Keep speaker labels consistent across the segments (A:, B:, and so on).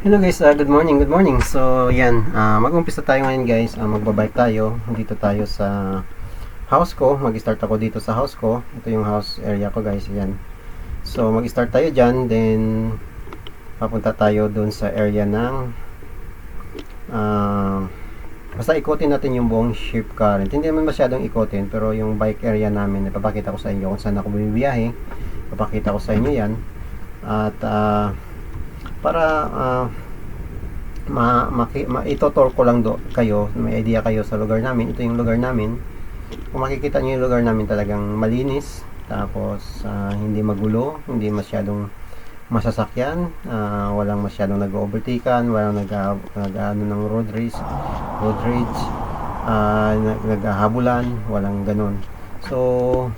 A: Hello guys, good morning, good morning. So, yan, mag-umpisa tayo ngayon guys. Magbabike tayo. Dito tayo sa house ko. Mag-start ako dito sa house ko. Ito yung house area ko guys, yan. So, mag-start tayo dyan. Then, papunta tayo dun sa area ng basta ikutin natin yung buong ship current. Hindi naman masyadong ikutin, pero yung bike area namin, ipapakita ko sa inyo kung saan ako bumibiyahe. Ipapakita ko sa inyo yan. At, para itotour ko lang kayo, may idea kayo sa lugar namin. Ito yung lugar namin. Kung makikita nyo yung lugar namin, talagang malinis, tapos hindi magulo, hindi masyadong masasakyan, walang masyadong nag-overtaken, walang nag-ano ng road rage, naghahabulan, walang ganun. So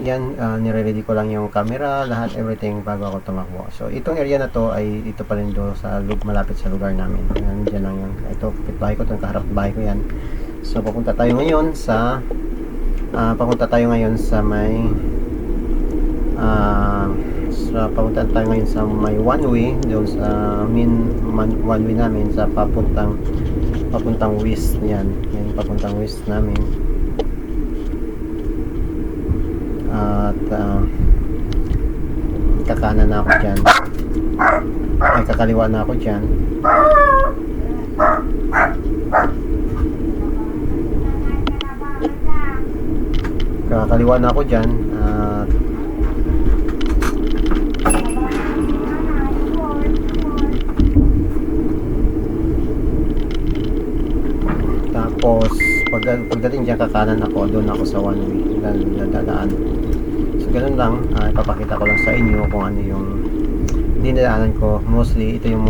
A: yan, nire-ready ko lang yung camera, lahat, everything bago ako tumakbo. So itong area na to ay ito pa rin do sa malapit sa lugar namin. Nandiyan lang yan. Ito kapitbahay ko, itong kaharap bahay ko yan. So papunta tayo ngayon sa may papunta tayo ngayon sa may one way doon sa one way namin sa papuntang west. Yan papuntang west namin. At kakanan na ako dyan, ay kakaliwa na ako dyan. Kakaliwa na ako dyan. Tapos pagdating dyan, kakanan ako, doon ako sa one way dadaan. So ganun lang, ipapakita ko lang sa inyo kung ano yung dinadaanan ko. Mostly ito yung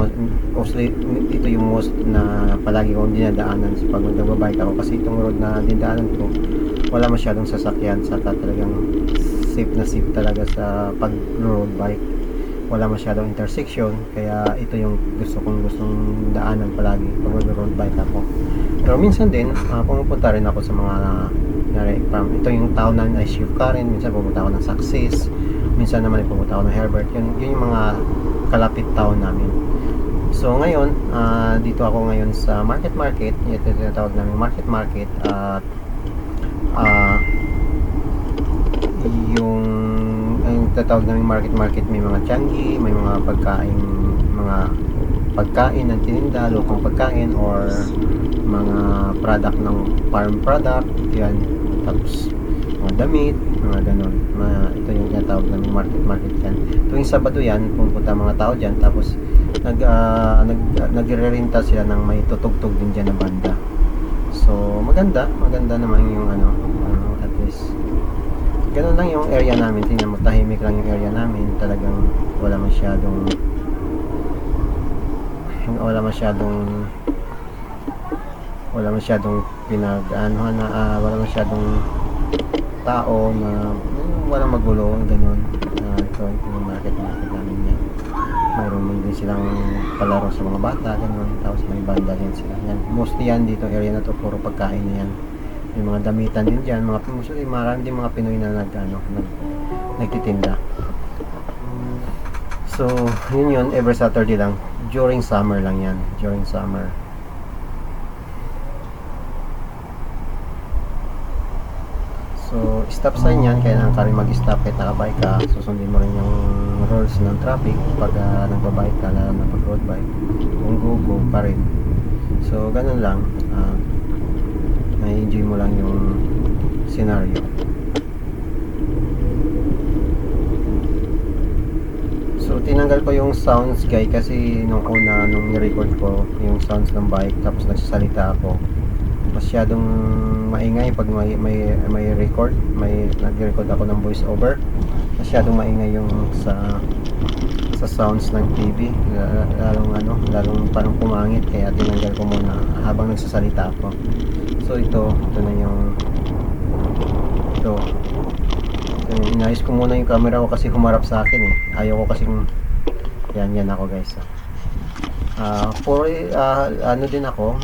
A: most na palagi kong dinadaanan sa pag nagbabike ako, kasi itong road na dinadaanan ko wala masyadong sasakyan, saka talagang safe talaga sa pag road bike. Wala masyadong intersection, kaya ito yung gustong daanan palagi pag mag-road bike ako. Pero minsan din, pumupunta rin ako sa mga ito yung town na shift current. Minsan pumunta ako ng Success, minsan naman pumunta ako ng Herbert. Yun yung mga kalapit town namin. So ngayon, dito ako ngayon sa market. Ito tinatawag namin market. At yung tatawag namin market, may mga tianggi, may mga pagkain ng tininda, lutong pagkain, or mga product ng farm product, yan. Tapos mga damit, mga ganon. Ito yung tinatawag namin market yan. Tuwing Sabado yan, pupunta mga tao dyan, tapos nagre-renta sila ng may tutugtog din dyan na banda. So maganda naman yung at least ganun lang yung area namin. Tingnan mo, tahimik lang yung area namin. Talagang wala masyadong wala masyadong tao, na walang magulo, ganun. Ito yung market namin yan. Mayroon din silang palaro sa mga bata, ganun. Tapos may banda din sila yan. Mostly yan dito area na to, puro pagkain na yan. May mga damitan din dyan, marami din mga Pinoy na nagtitinda. So yun every Saturday lang, during summer lang yan, during summer. So stop sign yan, kailangan ka rin mag-stop kahit nakabike ka. Susundin mo rin yung rules ng traffic pag nagbabike ka, lalo na pag road bike. Kung go pa rin. So ganun lang, na-enjoy mo lang yung scenario. So tinanggal ko yung sounds guys, kasi nung ni-record ko yung sounds ng bike, tapos nagsasalita ako, masyadong maingay pag may record, nag-record ako ng voice over. Masyadong maingay yung sa sounds ng TV, lalong parang pumangit, kaya tinanggal ko muna habang nagsasalita ako. So ito na yung inayos ko muna yung camera ko kasi humarap sa akin ayaw ko kasing yan ako guys. Din ako,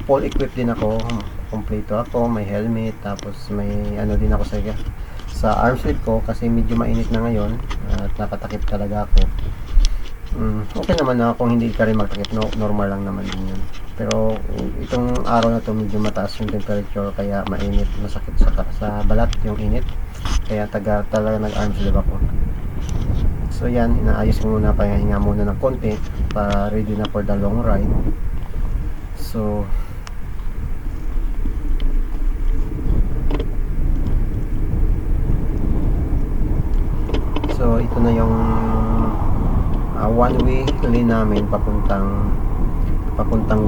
A: full equipped din ako, kompleto ako, may helmet, tapos may din ako sa arm sleeve ko, kasi medyo mainit na ngayon at nakatakip talaga ako. Okay naman na kung hindi ka rin magtakip, no, normal lang naman din yun. Pero itong araw na to medyo mataas yung temperature kaya mainit, masakit sa balat yung init. Kaya talaga nag-arm sleeve ako. So yan, inaayos ko muna, pahinga muna ng konti para ready na for the long ride. So ito na yung one way lane namin papuntang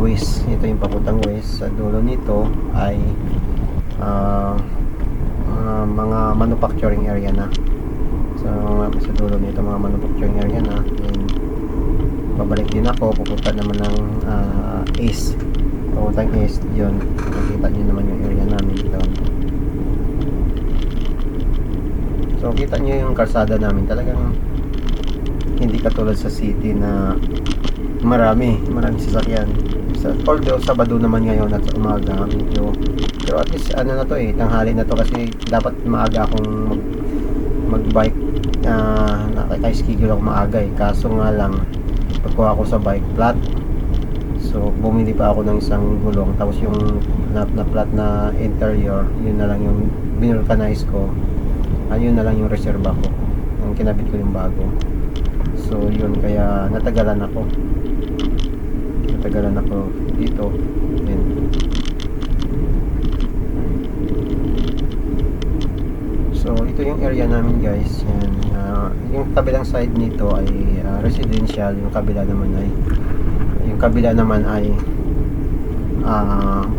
A: west. Ito yung papuntang west. Sa dulo nito ay mga manufacturing area na. So sa dulo nito mga manufacturing area na. And babalik din ako, pupunta naman ng east. Papuntang east yun. Nakita nyo naman yung area namin dito. So kita nyo yung kalsada namin, talagang hindi katulad sa city na marami sasakyan. Although Sabado naman ngayon at umaga medyo, pero at least ano na to tanghali na to kasi dapat maaga akong mag-bike. Naka-schedule ako maaga kaso nga lang pagkuha ako sa bike flat, so bumili pa ako ng isang gulong, tapos yung na flat na interior, yun na lang yung binulcanize ko. Ayun na lang yung reserva ko, yung kinabit ko yung bago. So yun, kaya natagalan ako dito. Then, so ito yung area namin guys. Yan, yung kabilang side nito ay residential, yung kabila naman ay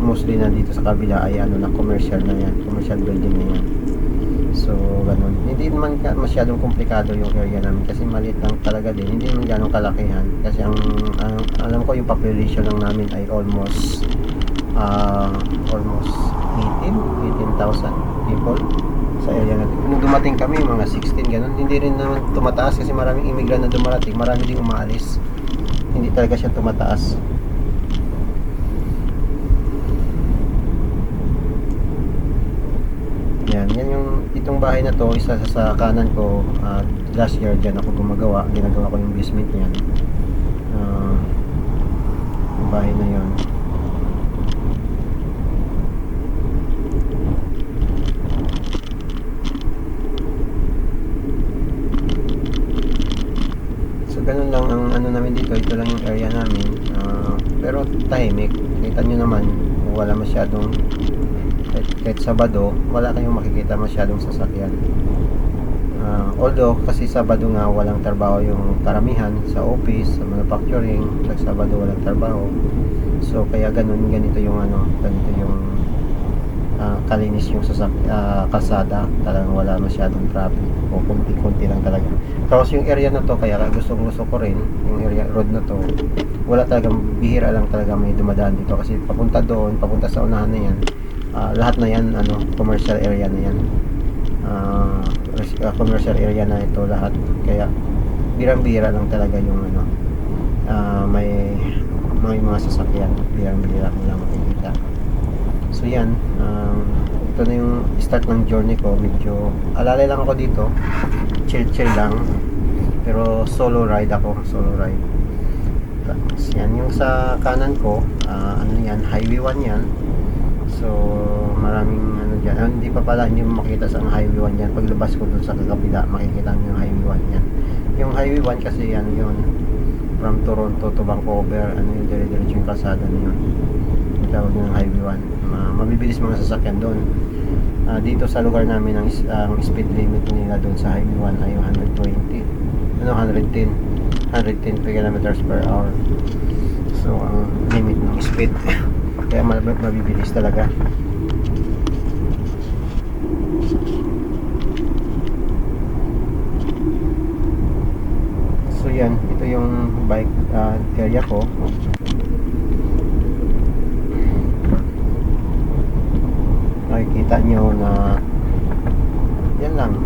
A: mostly na dito sa kabila ay na commercial na yan, commercial building na yan. So ganun, hindi naman masyadong komplikado yung area namin kasi maliit lang talaga din, hindi naman ganong kalakihan kasi ang alam ko yung population lang namin ay almost 18,000 people sa area natin. Nung dumating kami mga 16 ganun, hindi rin naman tumataas kasi maraming immigrant na dumarating, marami ding umaalis, hindi talaga siya tumataas. Yan yung itong bahay na to, isa sa kanan ko. Last year dyan ako ginagawa ko yung basement niyan. Yung bahay na yon. So ganun lang ang ano namin dito. Ito lang yung area namin, pero tahimik. Kita nyo naman, wala masyadong, kahit Sabado wala kayong makikita masyadong sasakyan. Although kasi Sabado nga walang trabaho yung karamihan sa office, sa manufacturing, pag Sabado walang trabaho. So kaya ganito yung kalinis yung kalsada, talagang wala masyadong traffic o kunti-kunti lang talaga. Tapos yung area na to, kaya gusto ko rin yung area road na to, wala talagang, bihira lang talaga may dumadaan dito kasi papunta sa unahan na yan. Lahat na yan commercial area na yan, commercial area na ito lahat, kaya birang-bira lang talaga yung may mga sasakyan, birang-bira mo lang makikita. So yan, ito na yung start ng journey ko. Medyo alalay lang ako dito, chill lang, pero solo ride. Tapos yan yung sa kanan ko, yan, highway 1 yan. So maraming dyan, hindi mo makita sa highway 1 yan. Paglabas ko dun sa kabila, makikita nyo yung highway 1 yan. Yung highway 1 kasi yun from Toronto to Vancouver, yung dire-diretso yung kalsada na yun, yung tawag ng highway 1. Mabibilis mga sasakyan doon. Dito sa lugar namin ang speed limit nila doon sa highway 1 ay 110 kilometers per hour. So ang limit ng speed kaya mabibilis talaga. So yan, ito yung bike area ko. Nakikita nyo na yan lang.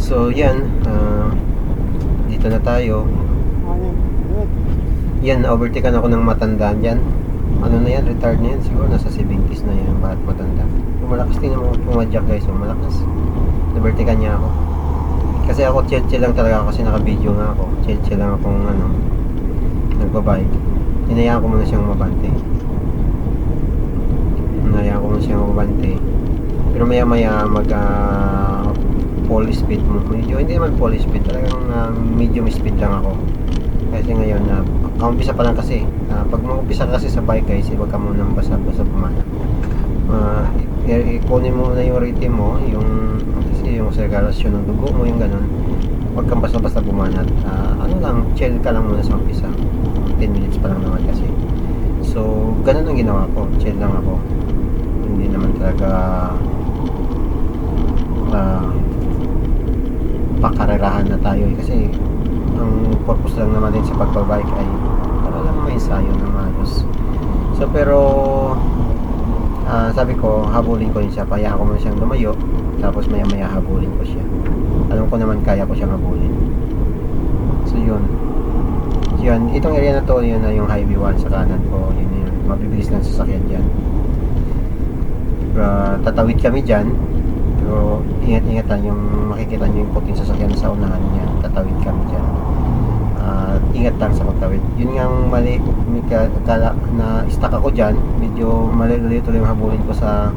A: So yan, dito na tayo. Yan, overtaken ako ng matanda dyan. Ano na yan, retired na yan, siguro nasa 70s na yan, bakit matanda. malakas din naman pumadyak guys, yung malakas. Nabertikan niya ako. Kasi ako chill lang talaga kasi naka-video nga ako. Chill lang akong nagbabike. Hinayaan ko muna siyang mabante. Pero maya mag full speed mo. Medyo hindi naman full speed, talagang medium speed lang ako. Kasi ngayon kaumpisa pa lang kasi. Pag mag-umpisa ka kasi sa bike guys, huwag ka munang basa-basa pumana. Ikunin mo na yung rhythm mo, yung kasi yung sirkulasyon ng dugo mo, yung ganun. Huwag kang basta-basta bumanat. Chill ka lang muna sa umpisa. 10 minutes pa lang naman kasi. So, ganun ang ginawa ko. Chill lang ako. Hindi naman talaga pakarerahan na tayo kasi ang purpose lang naman din sa pagbabike ay para lang may ensayo ng maayos. So, pero sabi ko, habulin ko yun siya. Payaan ko muna siyang lumayo. Tapos maya habulin ko siya. Alam ko naman kaya ko siyang habulin. So yun. Itong area na to, yun na yung highway 1 sa kanan ko. Yun. Mabibilis lang sasakyan dyan. Tatawid kami dyan. Pero ingat-ingatan yung makikita nyo yung puting sasakyan sa unahan niya. Tatawid kami dyan. Ingat lang sa pagtawid. Yun nga mali. Kala na stuck ako dyan. Medyo mali tuloy yung habulin ko sa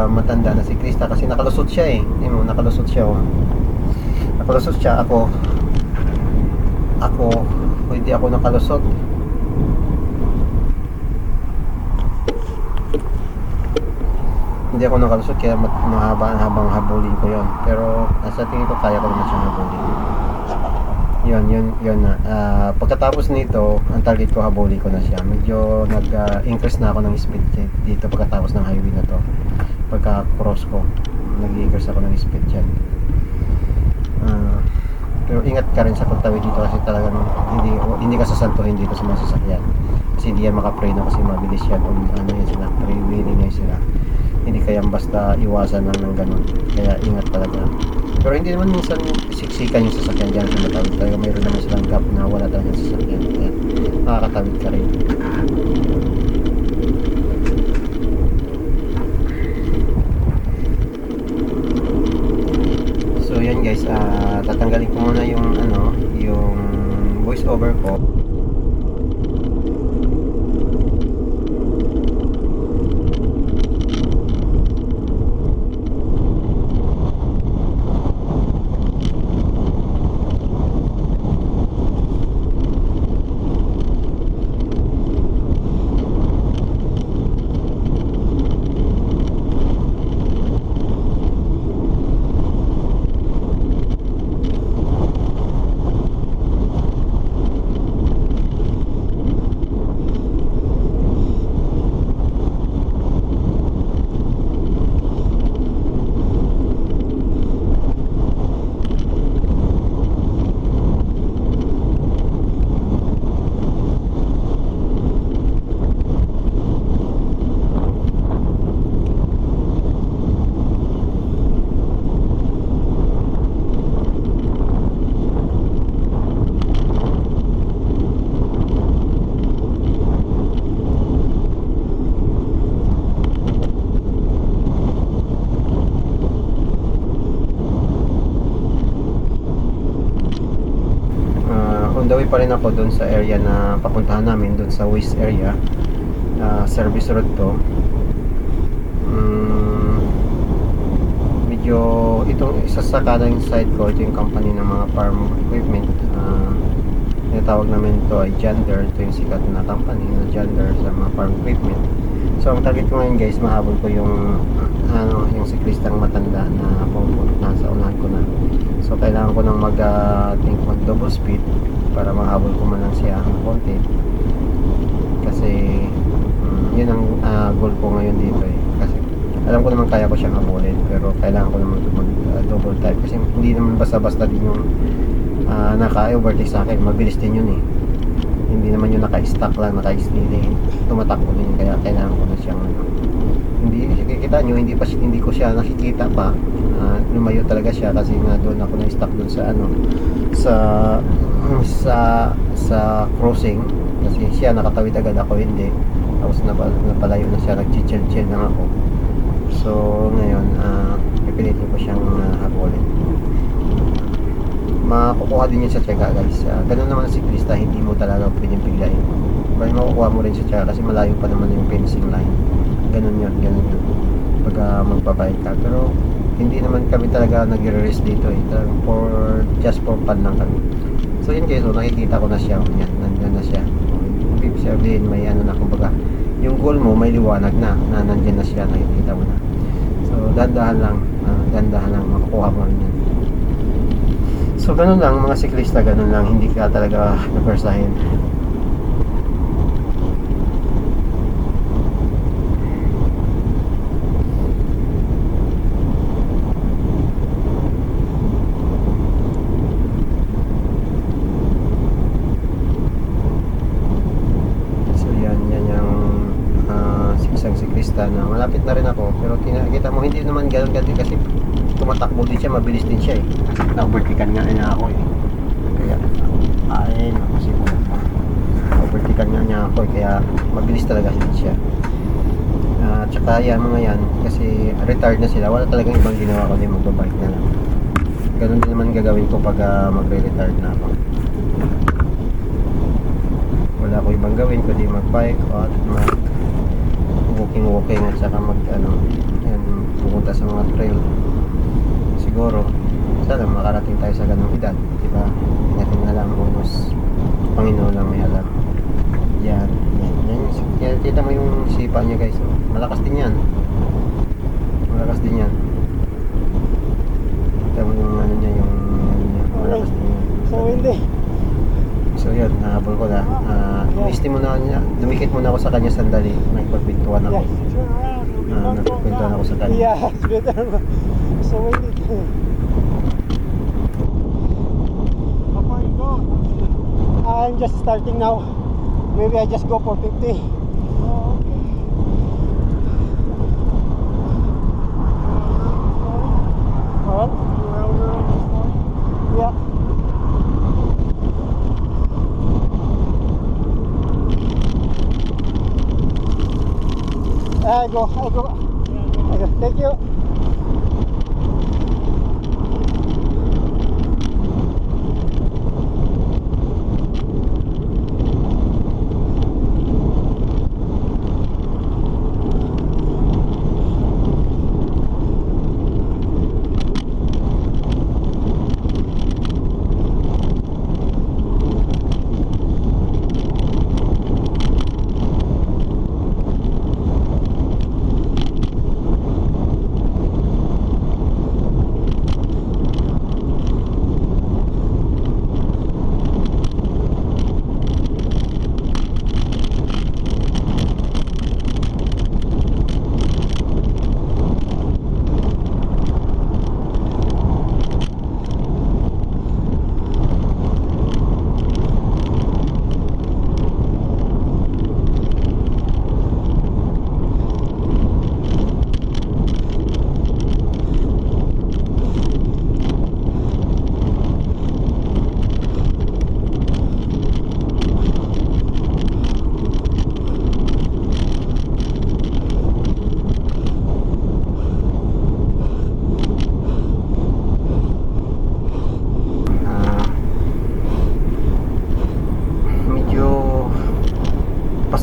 A: matanda na si Krista kasi nakalusot siya nakalusot siya ako hindi ako nakalusot. Kaya habang habulin ko yon, pero sa tingin ko kaya ko naman siyang habulin. Yun na. Pagkatapos nito, ang target ko habulin ko na siya. Medyo nag-increase na ako ng speed dito pagkatapos ng highway na to. Pagka cross ko, nag-increase ako ng speed dyan. Pero ingat ka rin sa pagtawid dito kasi talagang hindi ka sasantuhin dito sa mga sasakyan. Kasi hindi yan makapreno kasi mabilis yan. Yan sila, pre-wheeling yan sila. Hindi kaya basta iwasan lang ng ganun. Kaya ingat talaga. Pero hindi naman minsan siksikan yung sasakyan dyan sa matawid. Talaga mayroon naman silang gap na wala talaga sasakyan. Kaya makakatawid ka rin. So yan guys, tatanggalin ko muna yung voice over ko. On the way pa rin ako doon sa area na papuntahan namin, doon sa West area. Service road to. Medyo itong isa sa kanang side ko, ito yung company ng mga farm equipment. Tinatawag namin to ay John Deere. Ito yung sikat na company na John Deere sa mga farm equipment. So ang target ko ngayon guys, mahabol ko yung siklistang matanda na nasa unahan ko na. So kailangan ko nang mag double speed para mahabol ko man lang siya ng konti. Kasi yun ang goal ko ngayon dito kasi alam ko naman kaya ko siyang habulin, pero kailangan ko naman mag double type kasi hindi naman basta-basta din yung naka-overtake sa akin. Mabilis din yun hindi naman yung naka-stack lang, naka-steady, tumatakbo din yun, kaya kailangan ko na siyang hindi kikita nyo, hindi ko siya nakikita pa. Lumayo talaga siya kasi nga doon ako na-stuck doon sa crossing kasi siya nakatawid agad, ako hindi. Tapos napalayo na siya, nag-chill lang ako. So ngayon, pipilitin ko siyang habulin. Makukuha din yun sa tiyaga guys. Ganun naman si Krista, hindi mo talaga pwedeng biglayin. May makukuha mo rin sa tiyaga kasi malayo pa naman yung fencing line. Ganun yun pag magbabayad ka. Pero hindi naman kami talaga nagre-rest dito eh. Talagang just for fun lang kami. So yun guys, so nakikita ko na siya. Yan, nandyan na siya. Ibig sabihin may ano na, kumbaga yung goal mo may liwanag na nandyan na siya, nakikita mo na. So dandahan lang makukuha mo rin yan. So ganun lang mga siklista, ganun lang, hindi ka talaga napersahin. So yan yung isang siklista na malapit na rin ako, pero kita mo hindi naman ganun kasi tumatakbo din siya, mabilis din siya eh. Na-overtaken nga niya ako eh. Kaya, ay, kasi overtaken nga niya ako eh. Kaya, mabilis talaga siya. Tsaka yan, mga yan, kasi retired na sila. Wala talagang ibang ginawa ko din, magbabike na lang. Ganun din naman gagawin ko pag magre-retired na ako. Wala ko ibang gawin, kundi mag-bike at walking at saka yan, pupunta sa mga trail. Siguro sana makarating tayo sa ganung edad, diba? Natin na lang, unos Panginoon lang may alam. Yan. Kita mo yung sipa niya guys, malakas din yan, kita mo yung malakas din yan.
B: So hindi.
A: So yun, nahabol ko na. Dumikit muna ako sa kanya sandali, nakipagpintuan ako. Nakipagpintuan ako sa kanya.
B: Yeah, it's better. So hindi. Before you go, I'm just starting now. Maybe I just go for 50. Oh, okay. What? Yeah. I go. Thank you.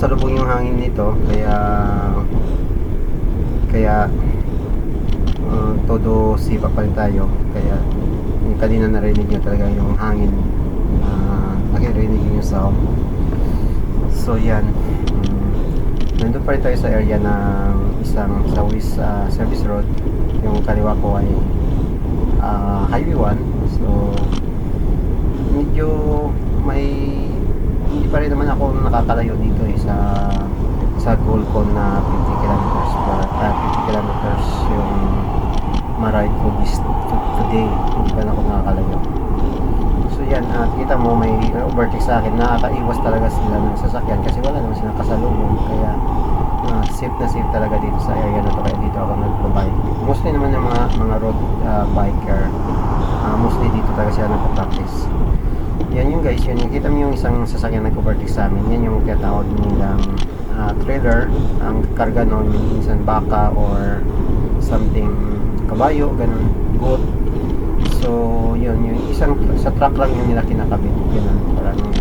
A: pasalubong yung hangin nito, kaya todo sipa pa rin tayo. Kaya yung kanina narinig nyo talaga yung hangin, nakirinig yung sound. So yan, nandun pa rin tayo sa area ng isang Southwest Service Road. Yung kaliwa ko ay Highway 1. So medyo hindi pa rin naman ako nakakalayo dito sa goal ko na 50 kilometers, but 50 kilometers yung ma-ride ko today. Hindi pa na ako nakakalayo. So yan, kita mo may overtake sa akin. Nakakaiwas talaga sila ng sasakyan kasi wala naman silang kasalubong. Kaya safe na safe talaga dito sa area na to. Kaya dito ako nagpo-bike. Mostly naman yung mga road biker, mostly dito talaga sila nagpo-practice. Yan yung guys, yun yung kita mo yung isang sasakyan nag-overtake sa amin. Yan yung tinatawag nilang trailer. Ang karga noon minsan baka or something kabayo, ganun, goat. So yun, yung isang sa truck lang yung nila kinakabit, ganun, parang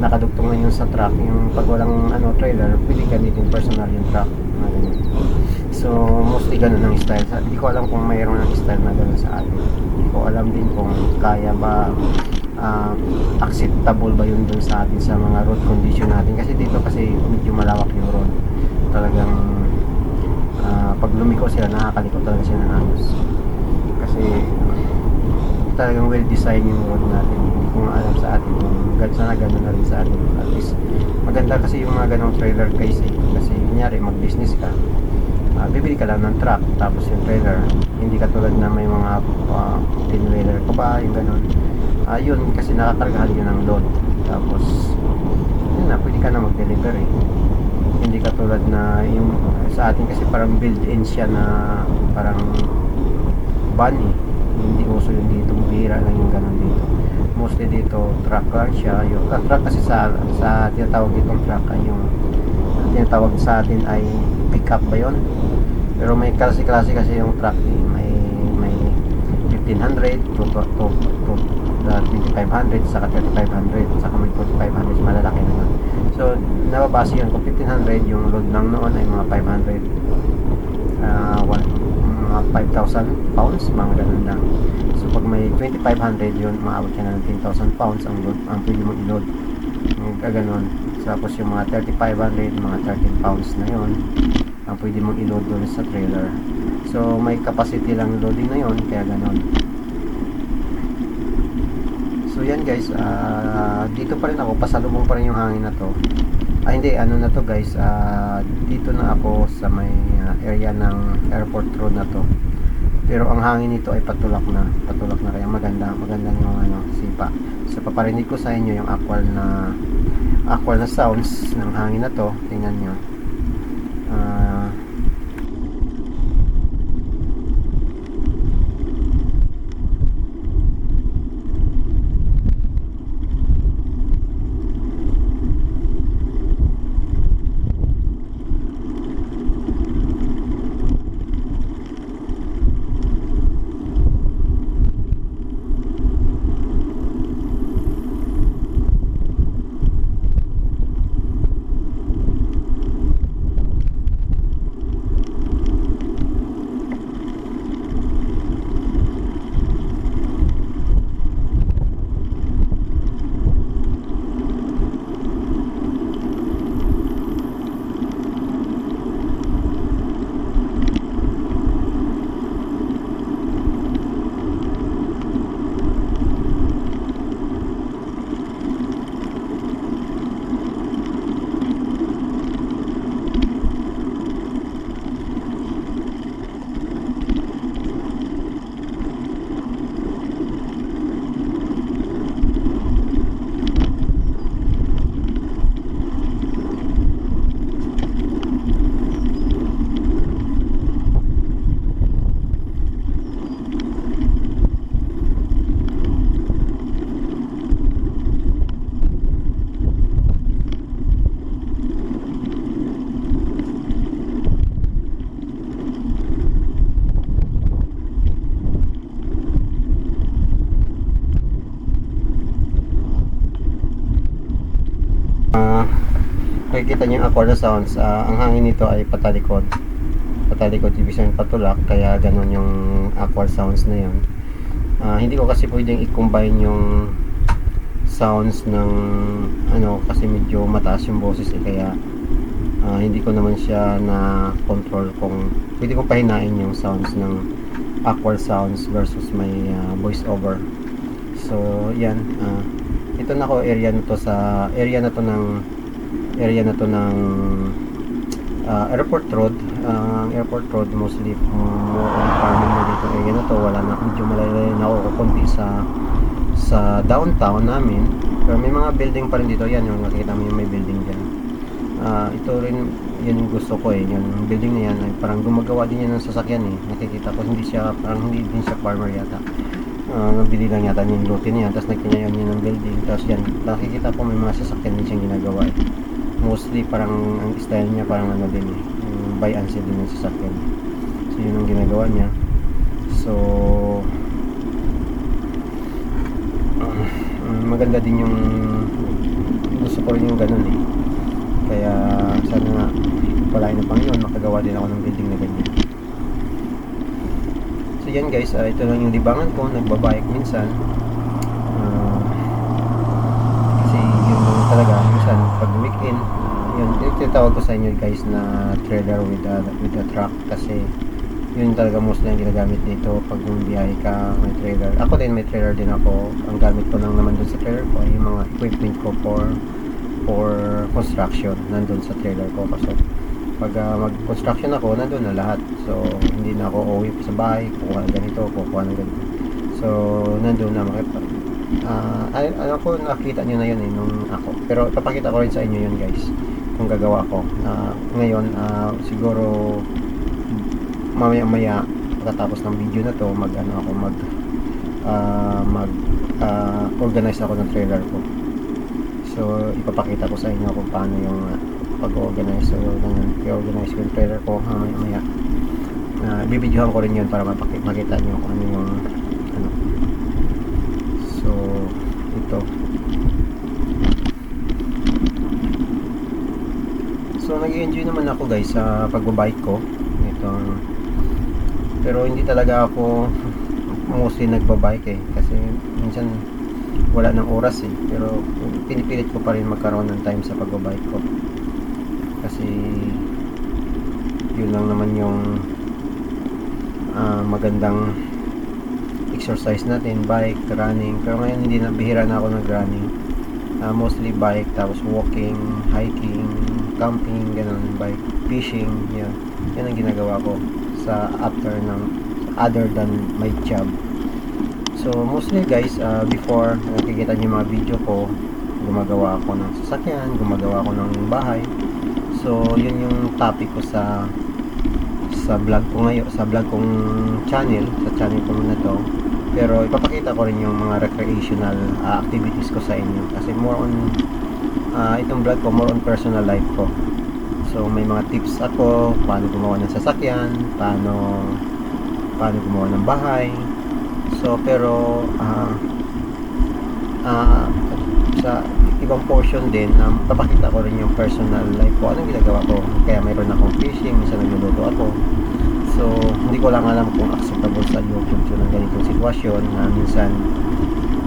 A: nakadugtong na yun sa truck. Yung pag walang trailer, pwede gamitin personal yung truck, mga ganun. So mostly ganun ang style. Hindi ko alam kung mayroon ng style na ganun sa atin. Hindi ko alam din kung kaya ba, acceptable ba yun dun sa atin sa mga road condition natin, kasi dito kasi medyo malawak yung road. Talagang pag lumiko sila, nakakalikot talaga sila ng agos, kasi talagang well designed yung road natin. Hindi ko nga alam sa atin kung sana gano'n na rin sa atin. At least maganda kasi yung mga ganong trailer guys kasi kunyari mag business ka, bibili ka lang ng truck tapos yung trailer, hindi katulad na may mga 10-wheeler ka ba, yung gano'n. Yun kasi nakakargahan yun ng load, tapos yun na, pwede ka na mag-deliver hindi katulad na yung sa atin kasi parang built-in siya na parang van hindi uso yun dito, bihira lang yung gano'n dito. Mostly dito truck lang siya. Yung truck kasi sa tinatawag ditong truck ay yung tinatawag sa atin ay pickup ba yun, pero may klase kasi yung truck may 1500 to 2500, saka 3500, saka may 4500, malalaki na yun. So nababase yun kung 1500 yung load lang noon ay mga 500, mga 5,000 pounds, mga ganun lang. So pag may 2500 yun, maabot siya na ng 10,000 pounds ang load, ang pwede mong i-load, ganun. Tapos yung mga 3500, mga 13 pounds na yun ang pwede mong i-load doon sa trailer. So may capacity lang loading na yun, kaya ganun. So yan guys, dito pa rin ako, pasalubong pa rin yung hangin na to. Hindi, na to guys, dito na ako sa may area ng airport road na to. Pero ang hangin nito ay patulak na kaya maganda yung sipa. So paparinig ko sa inyo yung actual na sounds ng hangin na to. Tingnan nyo. Nakikita niyo yung aqua sounds. Ang hangin nito ay patalikod, ibig sabihin patulak, kaya ganun yung aqua sounds na yun. Hindi ko kasi pwedeng i-combine yung sounds ng kasi medyo mataas yung boses kaya hindi ko naman siya na control kung pwede kong pahinain yung sounds ng aqua sounds versus may voice over. So yan, ito na ko area na to ng airport road. Airport road mostly more on farming na dito area na to. Wala na, medyo malayo na ako kukunti sa downtown namin, pero may mga building pa rin dito. Yan yung nakikita mo, yung may building dyan. Ito rin yun yung gusto ko yung building na yan ay parang gumagawa din yan ng sasakyan nakikita ko, hindi din siya farmer yata. Nabili lang yata yung lote niya, tapos nagtinayan niya ng building, tapos yan nakikita ko may mga sasakyan din siyang ginagawa mostly parang ang style niya parang din buy and sell din yung sasakyan. So yun ang ginagawa niya. So maganda din yung gusto ko rin yung ganun eh. Kaya sana nga palain ng Panginoon makagawa din ako ng building na ganyan. So yan guys, ito lang yung libangan ko. Nagbabike minsan, kasi yun lang talaga minsan pag weekend. Yun, tinatawag ko sa inyo guys na trailer with a truck, kasi yun talaga most na yung ginagamit dito pag bumiyahe ka, may trailer. Ako din may trailer din ako. Ang gamit ko lang naman dun sa trailer ko ay yung mga equipment ko for construction nandun sa trailer ko. Kasi pag mag-construction ako, nandun na lahat. So hindi na ako uuwi pa sa bahay, kukuha ng ganito, kukuha ng ganito. So nandun na ano ko, nakita nyo na yun eh nung ako. Pero papakita ko rin sa inyo yun guys kung gagawa ko. Ngayon siguro mamaya pagkatapos ng video na to mag organize ako ng trailer ko. So ipapakita ko sa inyo kung paano yung pag-organize. So i-organize ko yung trailer ko mamaya. Bibidyohan ko rin yun para makita nyo kung ano yung ano. So ito. So nag-enjoy naman ako guys sa pagbabike ko. Pero hindi talaga ako mostly nagbabike eh, kasi minsan wala ng oras eh. Pero pinipilit ko pa rin magkaroon ng time sa pagbabike ko, kasi yun lang naman yung magandang exercise natin, bike, running. Pero ngayon hindi na, bihira na ako nag-running. Mostly bike, tapos walking, hiking, camping, ganun, bike, fishing, yan ang ginagawa ko sa other than my job. So mostly guys, before nakikita niyo mga video ko, gumagawa ako ng sasakyan, gumagawa ako ng bahay. So yun yung topic ko sa vlog ko ngayon, sa vlog kong channel, sa channel ko na to. Pero ipapakita ko rin yung mga recreational activities ko sa inyo, kasi more on itong vlog ko more on personal life ko. So may mga tips ako paano gumawa ng sasakyan, paano gumawa ng bahay. So pero sa ibang portion din papakita ko rin yung personal life ko, anong ginagawa ko. Kaya mayroon akong fishing, minsan nagluluto ako. So hindi ko lang alam kung acceptable sa YouTube yun ang ganitong sitwasyon na minsan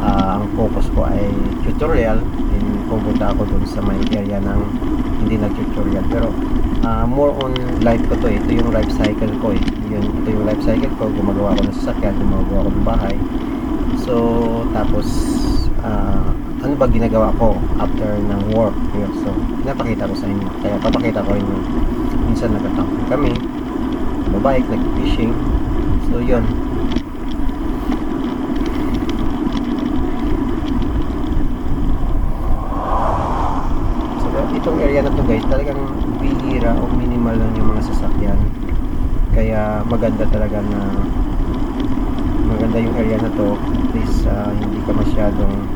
A: ang focus ko ay tutorial, and pupunta ako dun sa may area ng hindi nag-tutorial. Pero more on life ko to eh. Ito yung life cycle ko eh. Ito yung life cycle ko. Gumagawa ako ng sasakyan, gumagawa ako ng bahay. So tapos ano ba ginagawa ko after ng work. So pinapakita ko sa inyo. Kaya papakita ko rin yung minsan nagka-camping kami, nag-bike, nag-fishing. So yun. Itong area na to guys, talagang bihira o minimal lang yung mga sasakyan. Kaya maganda talaga maganda yung area na to. At least hindi ka masyadong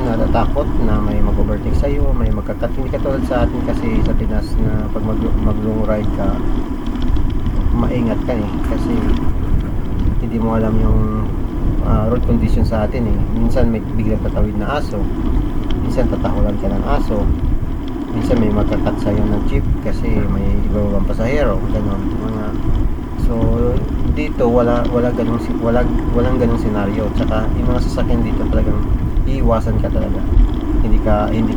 A: natatakot na may mag-overtake sa'yo, may magkakat. Hindi katulad sa atin kasi sa Pinas na pag mag-long ride ka, maingat ka eh, kasi hindi mo alam yung road condition sa atin eh. Minsan may biglang tatawid na aso, minsan tatahulan ka ng aso, minsan may magkakat sa'yo ng jeep kasi may ibang pasahero, gano'n mga. So dito walang ganung senaryo. Tsaka yung mga sasakyan dito talagang iiwasan ka talaga, hindi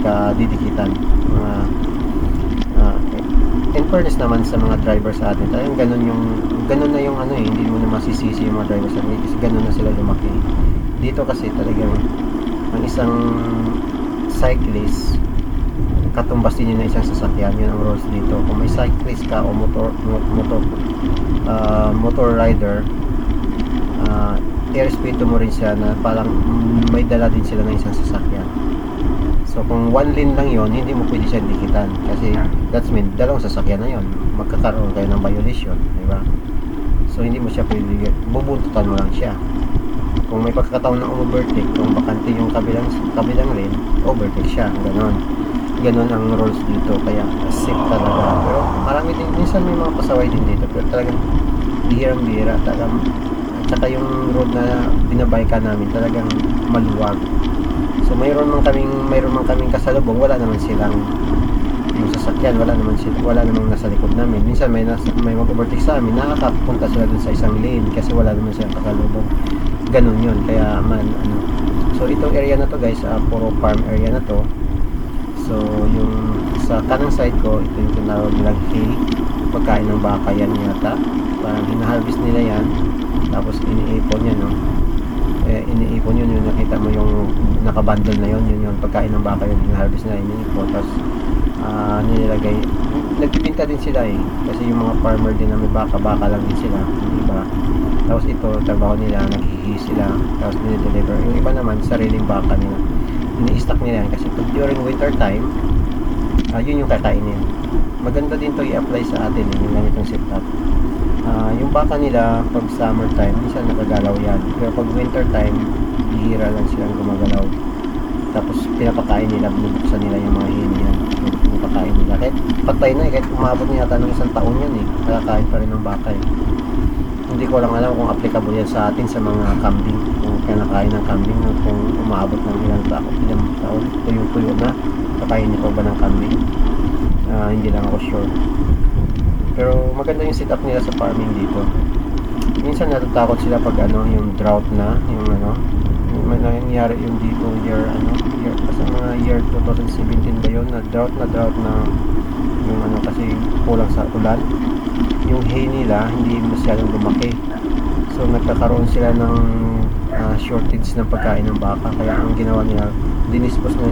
A: ka didikitan. Mga in fairness naman sa mga driver sa atin, talagang ganun na yung ano eh, hindi mo na masisisi yung mga driver sa atin kasi ganun na sila lumaki. Dito kasi talagang ang isang cyclist katumbas din yun na isang sasakyan. Yun ang rules dito. Kung may cyclist ka o motor rider, i-respeto mo rin siya na parang may dala din sila ng isang sasakyan. So kung one lane lang yon, hindi mo pwede siya dikitan kasi that's mean dalawang sasakyan na yon, magkakaroon kayo ng violation, di ba? So hindi mo siya pwede, bubuntutan mo lang siya. Kung may pagkakataon na overtake, kung bakante yung kabilang lane, overtake siya, gano'n. ganun ang rules dito, kaya safe talaga. Pero marami din, minsan may mga pasaway din dito, pero talagang bihirang-bihira talagang. At saka yung road na binabaykan namin talagang maluwag. So mayroon man kaming kasalubong, wala naman silang yung sasakyan, wala namang nasa likod namin. Minsan may mag-overtake sa amin, nakakapunta sila dun sa isang lane kasi wala naman silang kasalubong. Ganun yun, kaya so itong area na to guys, puro farm area na to. So yung sa kanang side ko, ito yung tinawag nilang hay, pagkain ng baka yan yata, parang hinaharvest nila yan, tapos iniipon yan, no? Iniipon yun, yung nakita mo yung nakabundle na yun, yun yung pagkain ng baka, yung hinaharvest nila, iniipon, tapos nilagay, nagbibinta din sila kasi yung mga farmer din na may baka lang din sila, diba? Tapos ito, trabaho nila, naghihi sila, tapos nile-deliver. Yung iba naman, sariling baka nila, ini-stock nila yan kasi pag during winter time, yun yung kakainin. Maganda din to i-apply sa atin, yung ganitong setup. Yung baka nila pag summer time, minsan nakagalaw yan, pero pag winter time, bihira lang silang gumagalaw. Tapos pinapakain nila, binubuksan nila yung mga hini yan, pinapakain nila, kahit patay na kahit umabot na yata ng 1 taon yan nakakain pa rin ng baka Hindi ko lang alam kung applicable yan sa atin sa mga kambing, kung kinakain ng kambing, kung umabot ng ilang taon, tuyo-tuyo na, kakainin ko ba ng kambing. Hindi lang ako sure. Pero maganda yung setup nila sa farming dito. Minsan natatakot sila pag yung drought na, yung may nangyari yung dito year kasi mga year 2017 ba yun, na drought na yung kasi kulang sa ulan. Yung hay nila hindi masyadong lumaki. So nagkakaroon sila ng shortage ng pagkain ng baka, kaya ang ginawa nila, dinidispose na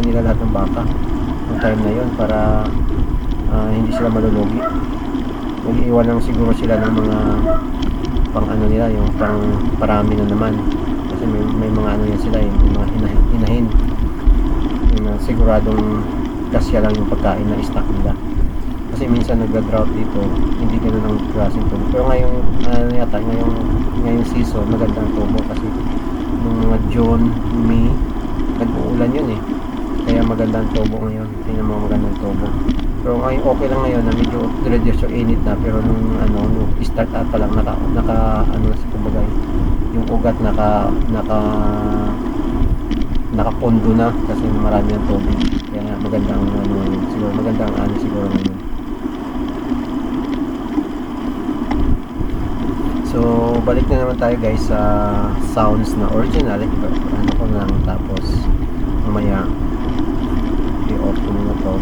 A: nila lahat ng baka ng time na yun para hindi sila malulugi. Mag-iwan lang siguro sila ng mga pang nila, yung pang parami na naman, kasi may mga yan sila, yung mga inahin, yung siguradong kasya lang yung pagkain na stock nila. Kasi minsan nagda-drought dito, hindi ganun ang klaseng tubo. Pero ngayong season, magandang tubo kasi nung mga June, May, nag-uulan yun kaya magandang tubo ngayon. Tingnan mo, magandang tubo. Pero ngayon okay lang ngayon na medyo reduce yung init na, pero nung start up pa lang kumbaga yung ugat nakapondo na kasi marami ng tubig. Kaya magandang siguro ngayon. So balik na naman tayo guys sa sounds na original. Ko lang, tapos mamaya i-off ko muna to.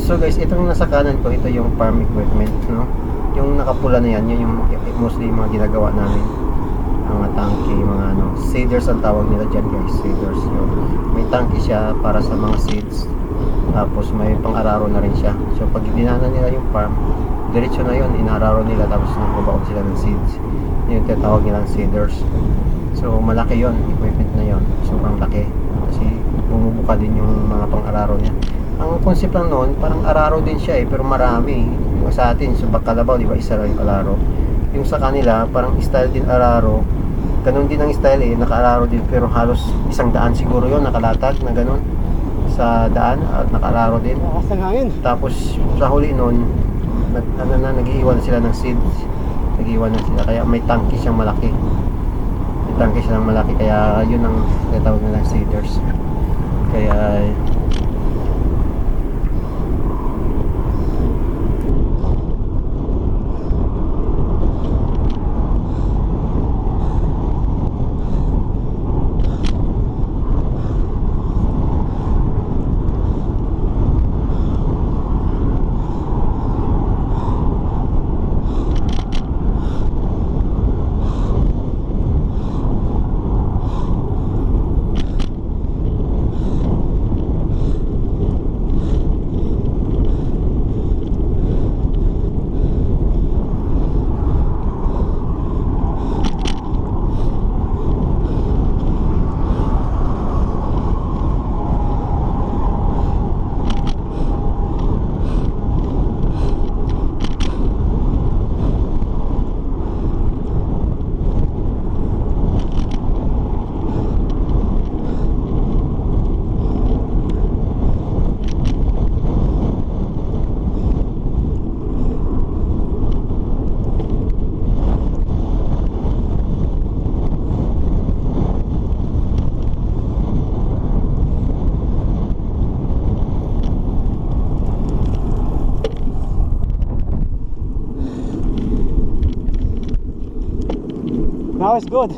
A: So guys, itong nasa kanan ko, ito yung farm equipment, no? Yung nakapula na yan, yun yung mostly yung mga ginagawa namin. Mga tangke, mga seeders ang tawag nila dyan guys, seeders. Yun. May tangke siya para sa mga seeds. Tapos may pang-araro na rin siya. So pag dinanan nila yung farm, diretso na yun, inararo nila, tapos nagbabaon sila ng seeds. Yun yung tinatawag nilang seeders. So malaki yon, equipment na yon, sobrang laki. Kasi bumubuka din yung mga pang-araro niya. Ang concept lang noon, parang araro din siya pero marami. Yung sa atin, sa Kalabaw, di ba, isa lang yung araro. Yung sa kanila, parang style din araro. Ganun din ang style naka-araro din, pero halos 100 siguro yon nakalatag na ganun sa daan at naka-araro din. Tapos sa huli noon, nag-iiwan sila ng seeds. Nag-iiwan na sila, kaya may tangke siyang malaki. May tangke siyang malaki, kaya yun ang tinatawag nilang seeders. Kaya
B: Now it's good.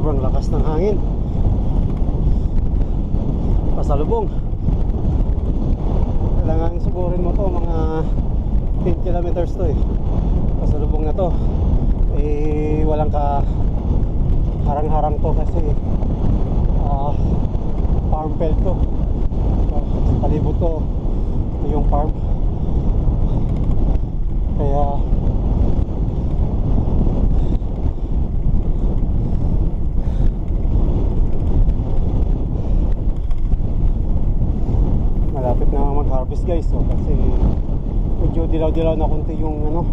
B: sobrang lakas ng hangin. Pasalubong. Kailangan sugurin mo to, mga 10 kilometers to eh. Pasalubong na to. Eh, walang ka harang-harang to kasi farm belt to. Sa palibot to, ito yung farm. Kaya malapit na mag-harvest guys, so kasi medyo dilaw-dilaw na konti yung ano,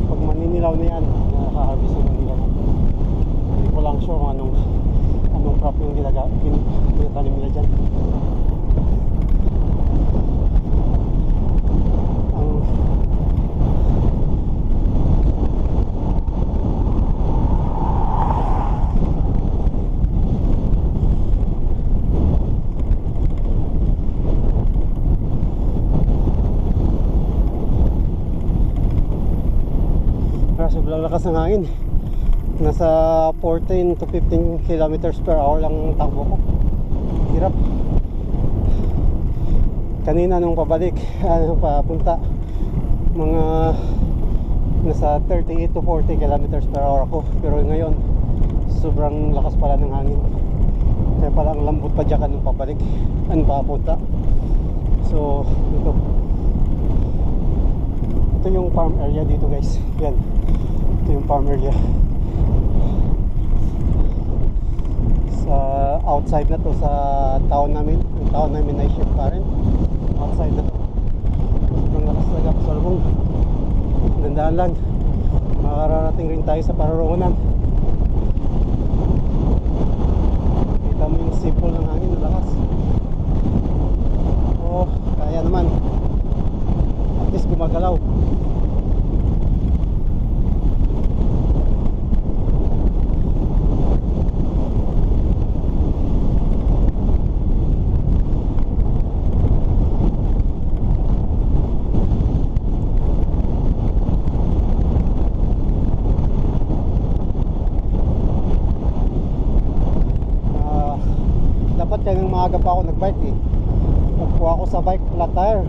B: pag maninilaw na yan, harvest na nila. Hindi ko lang sure kung anong crop yung tinatanim nila dyan. Sobrang lakas ng hangin. Nasa 14 to 15 kilometers per hour lang takbo ko. Hirap. Kanina nung pabalik, papunta, mga nasa 38 to 40 kilometers per hour ako. Pero ngayon, sobrang lakas pala ng hangin. Kaya pala ang lambot pa dyan nung pabalik, papunta. So, ito yung farm area dito guys. Yan. Ito yung farm area. Sa outside na to, sa town namin. Yung town namin ay shift pa rin. Outside na to. Sobrang lakas talaga sa lubong. Dandaan lang. Makakarating rin tayo sa pararoonan. Kita mo yung sipol ng hangin, lakas. Oh, kaya naman. At least gumagalaw. Dapat kanang maaga pa ako nagbike eh. Nagkuha ako sa bike flat tire.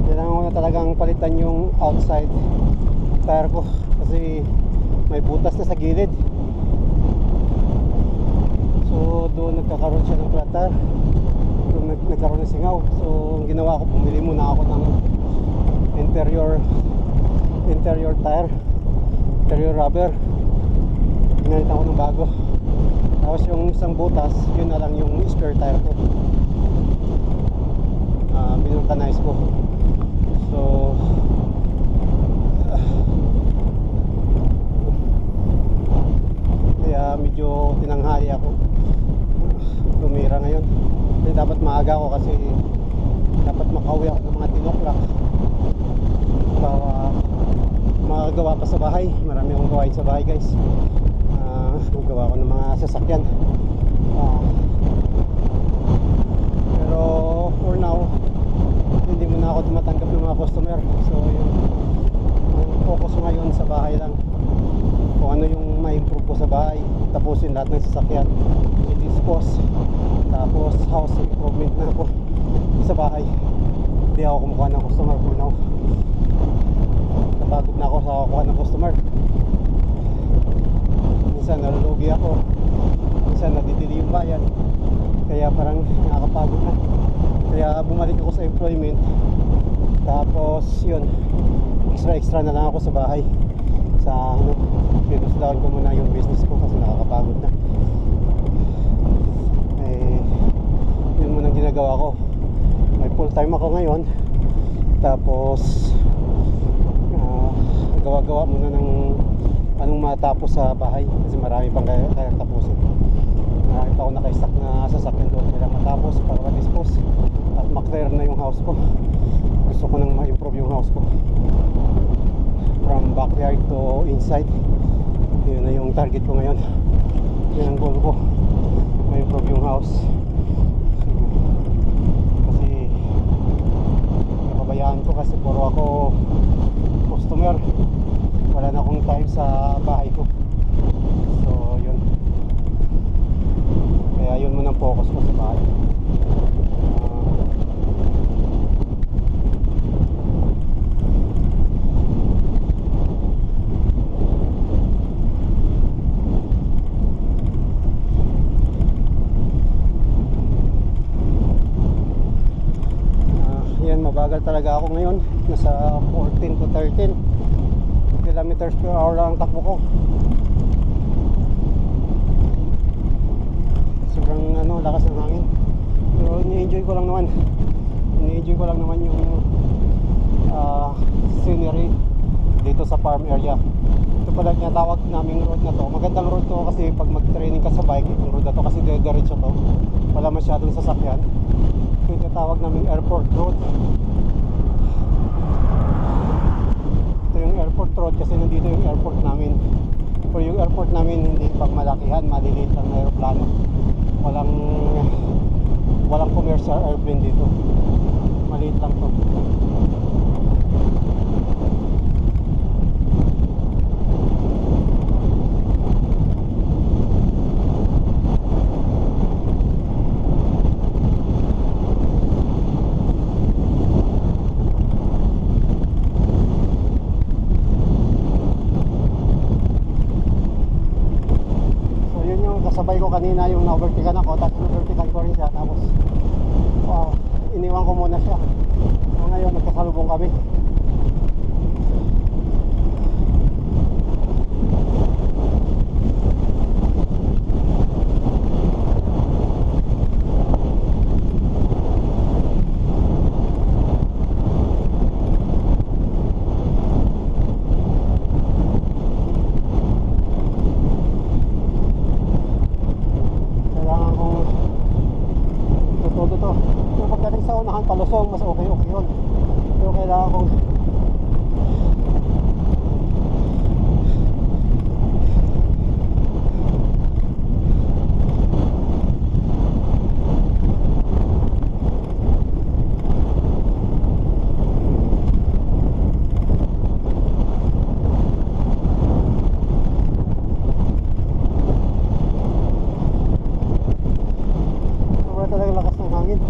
B: Kailangan ko na talagang palitan yung outside tire ko kasi may butas na sa gilid. So doon nagkakaroon siya ng flat tire. Doon nagkaroon ng singaw. So ang ginawa ko, bumili muna ako ng interior tire, interior rubber. Pinalitan ko ng bago. Tapos yung isang butas, yun na lang yung spare tire ko. Binulcanize ko. So kaya medyo tinanghali ako. Tumira ngayon. Kasi dapat maaga ako kasi dapat makauwi ako ng mga 10 o'clock para makagawa pa sa bahay. Marami akong gawain sa bahay guys. Gawa ko ng mga sasakyan. Pero for now, hindi mo na ako tumatanggap ng mga customer. So yung focus ko ngayon sa bahay lang. Kung ano yung ma-improve ko sa bahay, tapusin lahat ng sasakyan, i-dispose. Tapos house improvement na ako sa bahay. Hindi ako kumukuha ng customer for now. Napagod na ako sa kukuha ng customer. Minsan nalulugi ako, minsan nadidili yung bayan, kaya parang nakakapagod na. Kaya bumalik ako sa employment. Tapos yun, extra na lang ako sa bahay. Sa pinus down ko muna yung business ko kasi nakakapagod na. Yun muna ginagawa ko. May full time ako ngayon. Tapos gawa-gawa muna ng anong matapos sa bahay kasi marami pang kayang tapusin. Marami pa ako naka-stack na sasakyan doon kailangan matapos para ma-dispose at ma-clear na yung house ko. Gusto ko nang ma-improve yung house ko from backyard to inside. Yun na yung target ko ngayon. Yun ang goal ko, ma-improve yung house. Kasi napabayaan ko kasi puro ako customer. Wala na akong time sa bahay ko. So yun. Kaya yun muna ang focus ko sa bahay. Yan, mabagal talaga ako ngayon. Nasa 14 to 13 kilometers per hour lang ang takbo ko. Sobrang lakas ng hangin. Pero ini-enjoy ko lang naman. Ini-enjoy ko lang naman yung scenery dito sa farm area. Ito pala tinatawag naming road na to. Magandang road to kasi pag mag-training ka sa bike, yung road na to kasi diretso to. Wala masyadong sasakyan. Ito yung tinatawag naming airport road. Ito yung airport road kasi nandito yung airport namin. Pero yung airport namin hindi pang malakihan, maliliit lang na aeroplano. Walang commercial airplane dito. Maliit lang to. Kasabay ko kanina yung na-overtaken ako, tapos na-overtaken ko rin siya, tapos iniwan ko muna siya. So ngayon nagkasalubong kami. Palusong, mas okay yun. Pero kailangan kong sobrang talagang lakas ng hangin.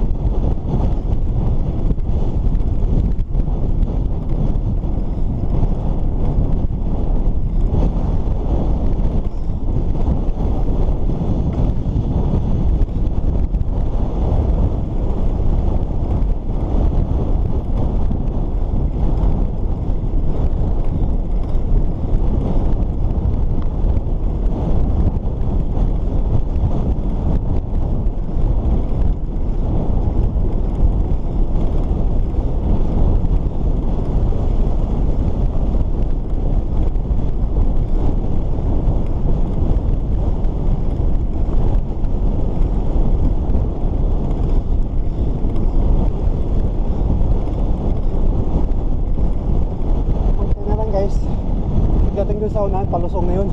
B: Dating dun sa unahan, palusong na yun.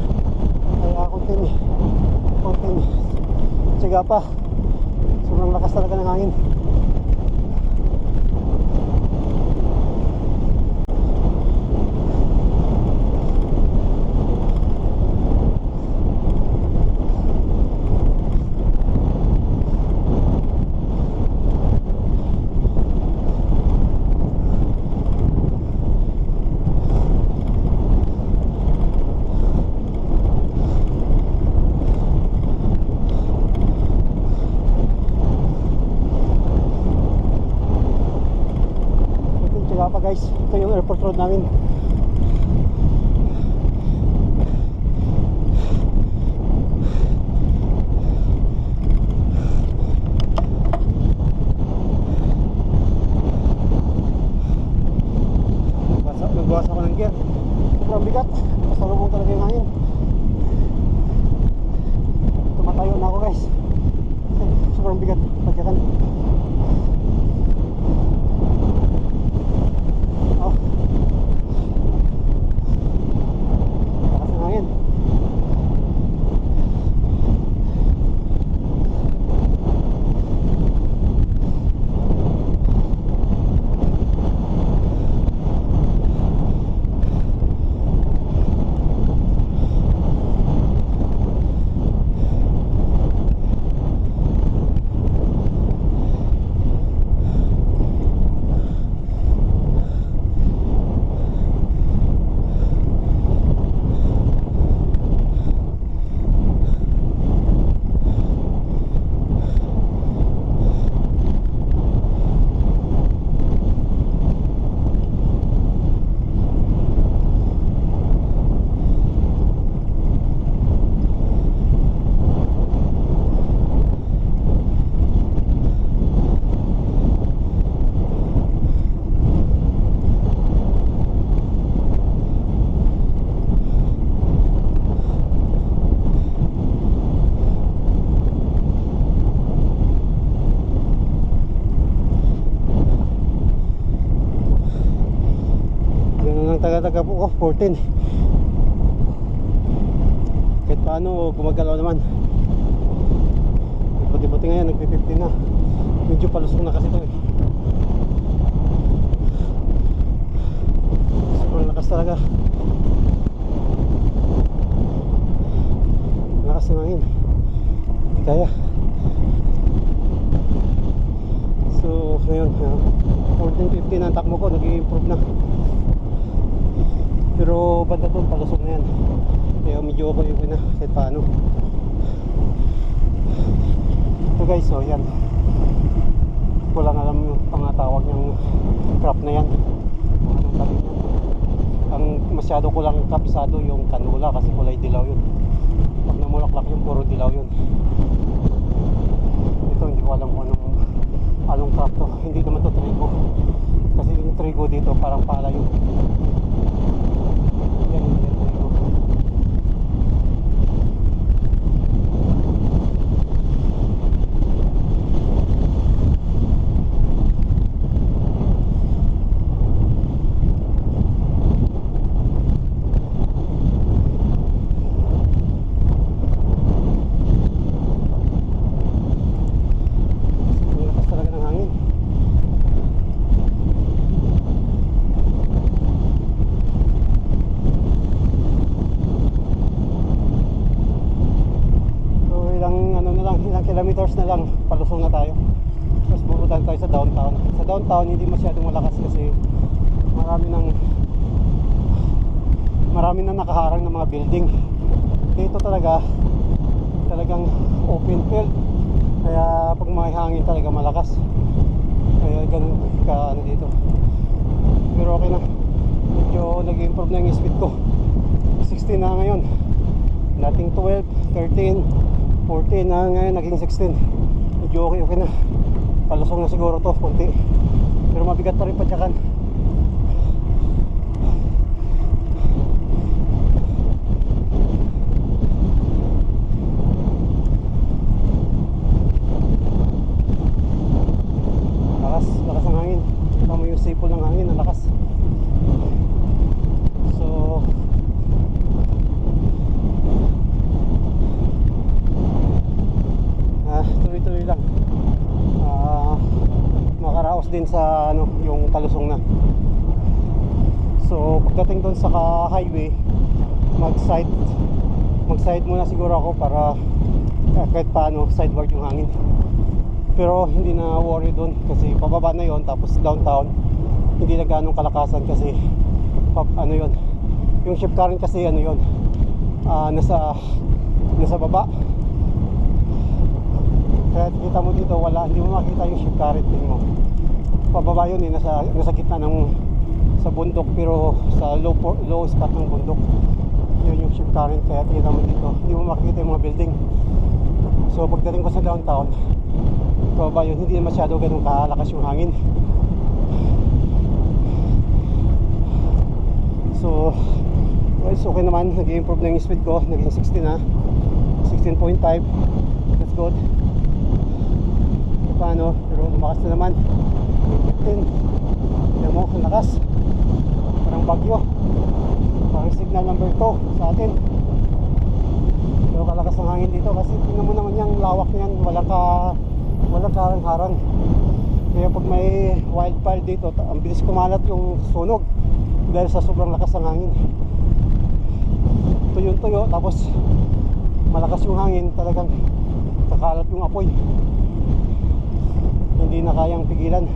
B: Kaya konting tiyaga pa. Sobrang lakas talaga ng hangin. Guys, ito yung airport road namin. Nagbawas ako ng gear. Sobrang bigat. Pasalubong talaga yung hangin. Tumatayo na ako guys. Sobrang bigat. Pagkatan. talaga po, 14. Kahit paano gumagalaw naman. Buti-buti ngayon nagpi-15 na. Medyo palusong na kasi ito eh. Sobrang lakas talaga. Lakas ng hangin. Hindi kaya. So ngayon 14-15 na ang takbo ko, nag-i-improve na. Pero banda doon palusog na yan. Kaya medyo okay na kahit paano. So guys, so yan. Ko lang alam yung pangatawag niyang crop na yan. Anong tabi niyan. Ang masyado ko lang kapisado yung kanula kasi kulay dilaw yun. Pag namulaklak yung puro dilaw yun. Ito hindi ko alam kung anong crop to. Hindi naman to trigo. Kasi yung trigo dito parang pala yun. Yan yung trigo. Kilometers na lang palusong na tayo. Tapos bubutan tayo sa downtown. Sa downtown hindi masyadong malakas kasi marami na nakaharang ng mga building. Dito talagang open field. Kaya pag may hangin talaga malakas. Kaya ganun ka dito. Pero okay na. Medyo nag-improve na yung speed ko. 16 na ngayon. Dating 12, 13, 14 na ngayon naging 16. Medyo okay na. Palusong na siguro to konti. Pero mabigat pa rin padyakan. Lakas ng hangin. Tama yung sipol ng hangin, ang lakas. So tuloy-tuloy lang. Makaraos din sa yung palusong na. So pagdating doon sa highway, mag-side muna siguro ako para kahit paano sideward yung hangin. Pero hindi na worry doon kasi pababa na yon. Tapos downtown hindi na ganong kalakasan kasi yun, yung shift current kasi yun, nasa baba. Kaya kita mo dito hindi mo makita yung shift current mo. Pababa yun nasa gitna sa bundok, pero sa low spot ng bundok yun yung shift current. Kaya kita mo dito hindi mo makita yung mga building. So pagdating ko sa downtown, pababa yun, hindi masyado ganun kalakas yung hangin. So okay naman, nag-improve na yung speed ko, naging 16 na 16.5. That's good. Paano, pero lumakas na naman 15. Yan mo, ang lakas. Parang bagyo. Parang signal number 2 sa atin. Pero kalakas ng hangin dito kasi tingnan mo naman yung lawak niyan. Walang harang-harang. Kaya pag may wildfire dito, ang bilis kumalat yung sunog dahil sa sobrang lakas ng hangin. Tuyo-tuyo, tapos malakas yung hangin, talagang kakalat yung apoy. Hindi na kayang pigilan.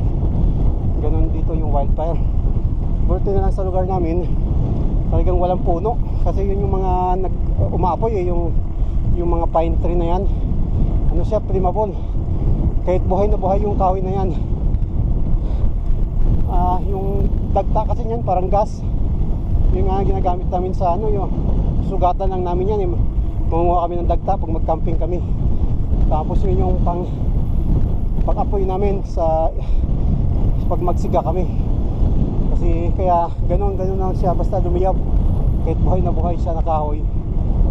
B: Ganon dito yung wildfire. Buti na lang sa lugar namin talagang walang puno kasi yun yung mga umaapoy yung mga pine tree na yan. Siya, flammable. Kahit buhay na buhay yung kahoy na yan. Yung dagta kasi yan parang gas. Yung ginagamit namin sa yung sugatan lang namin yan. Manguha kami ng dagta pag mag-camping kami. Tapos yun yung pag-apoy namin pag magsiga kami. Kasi kaya ganun lang siya, basta lumiyab. Kahit buhay na buhay siya na kahoy,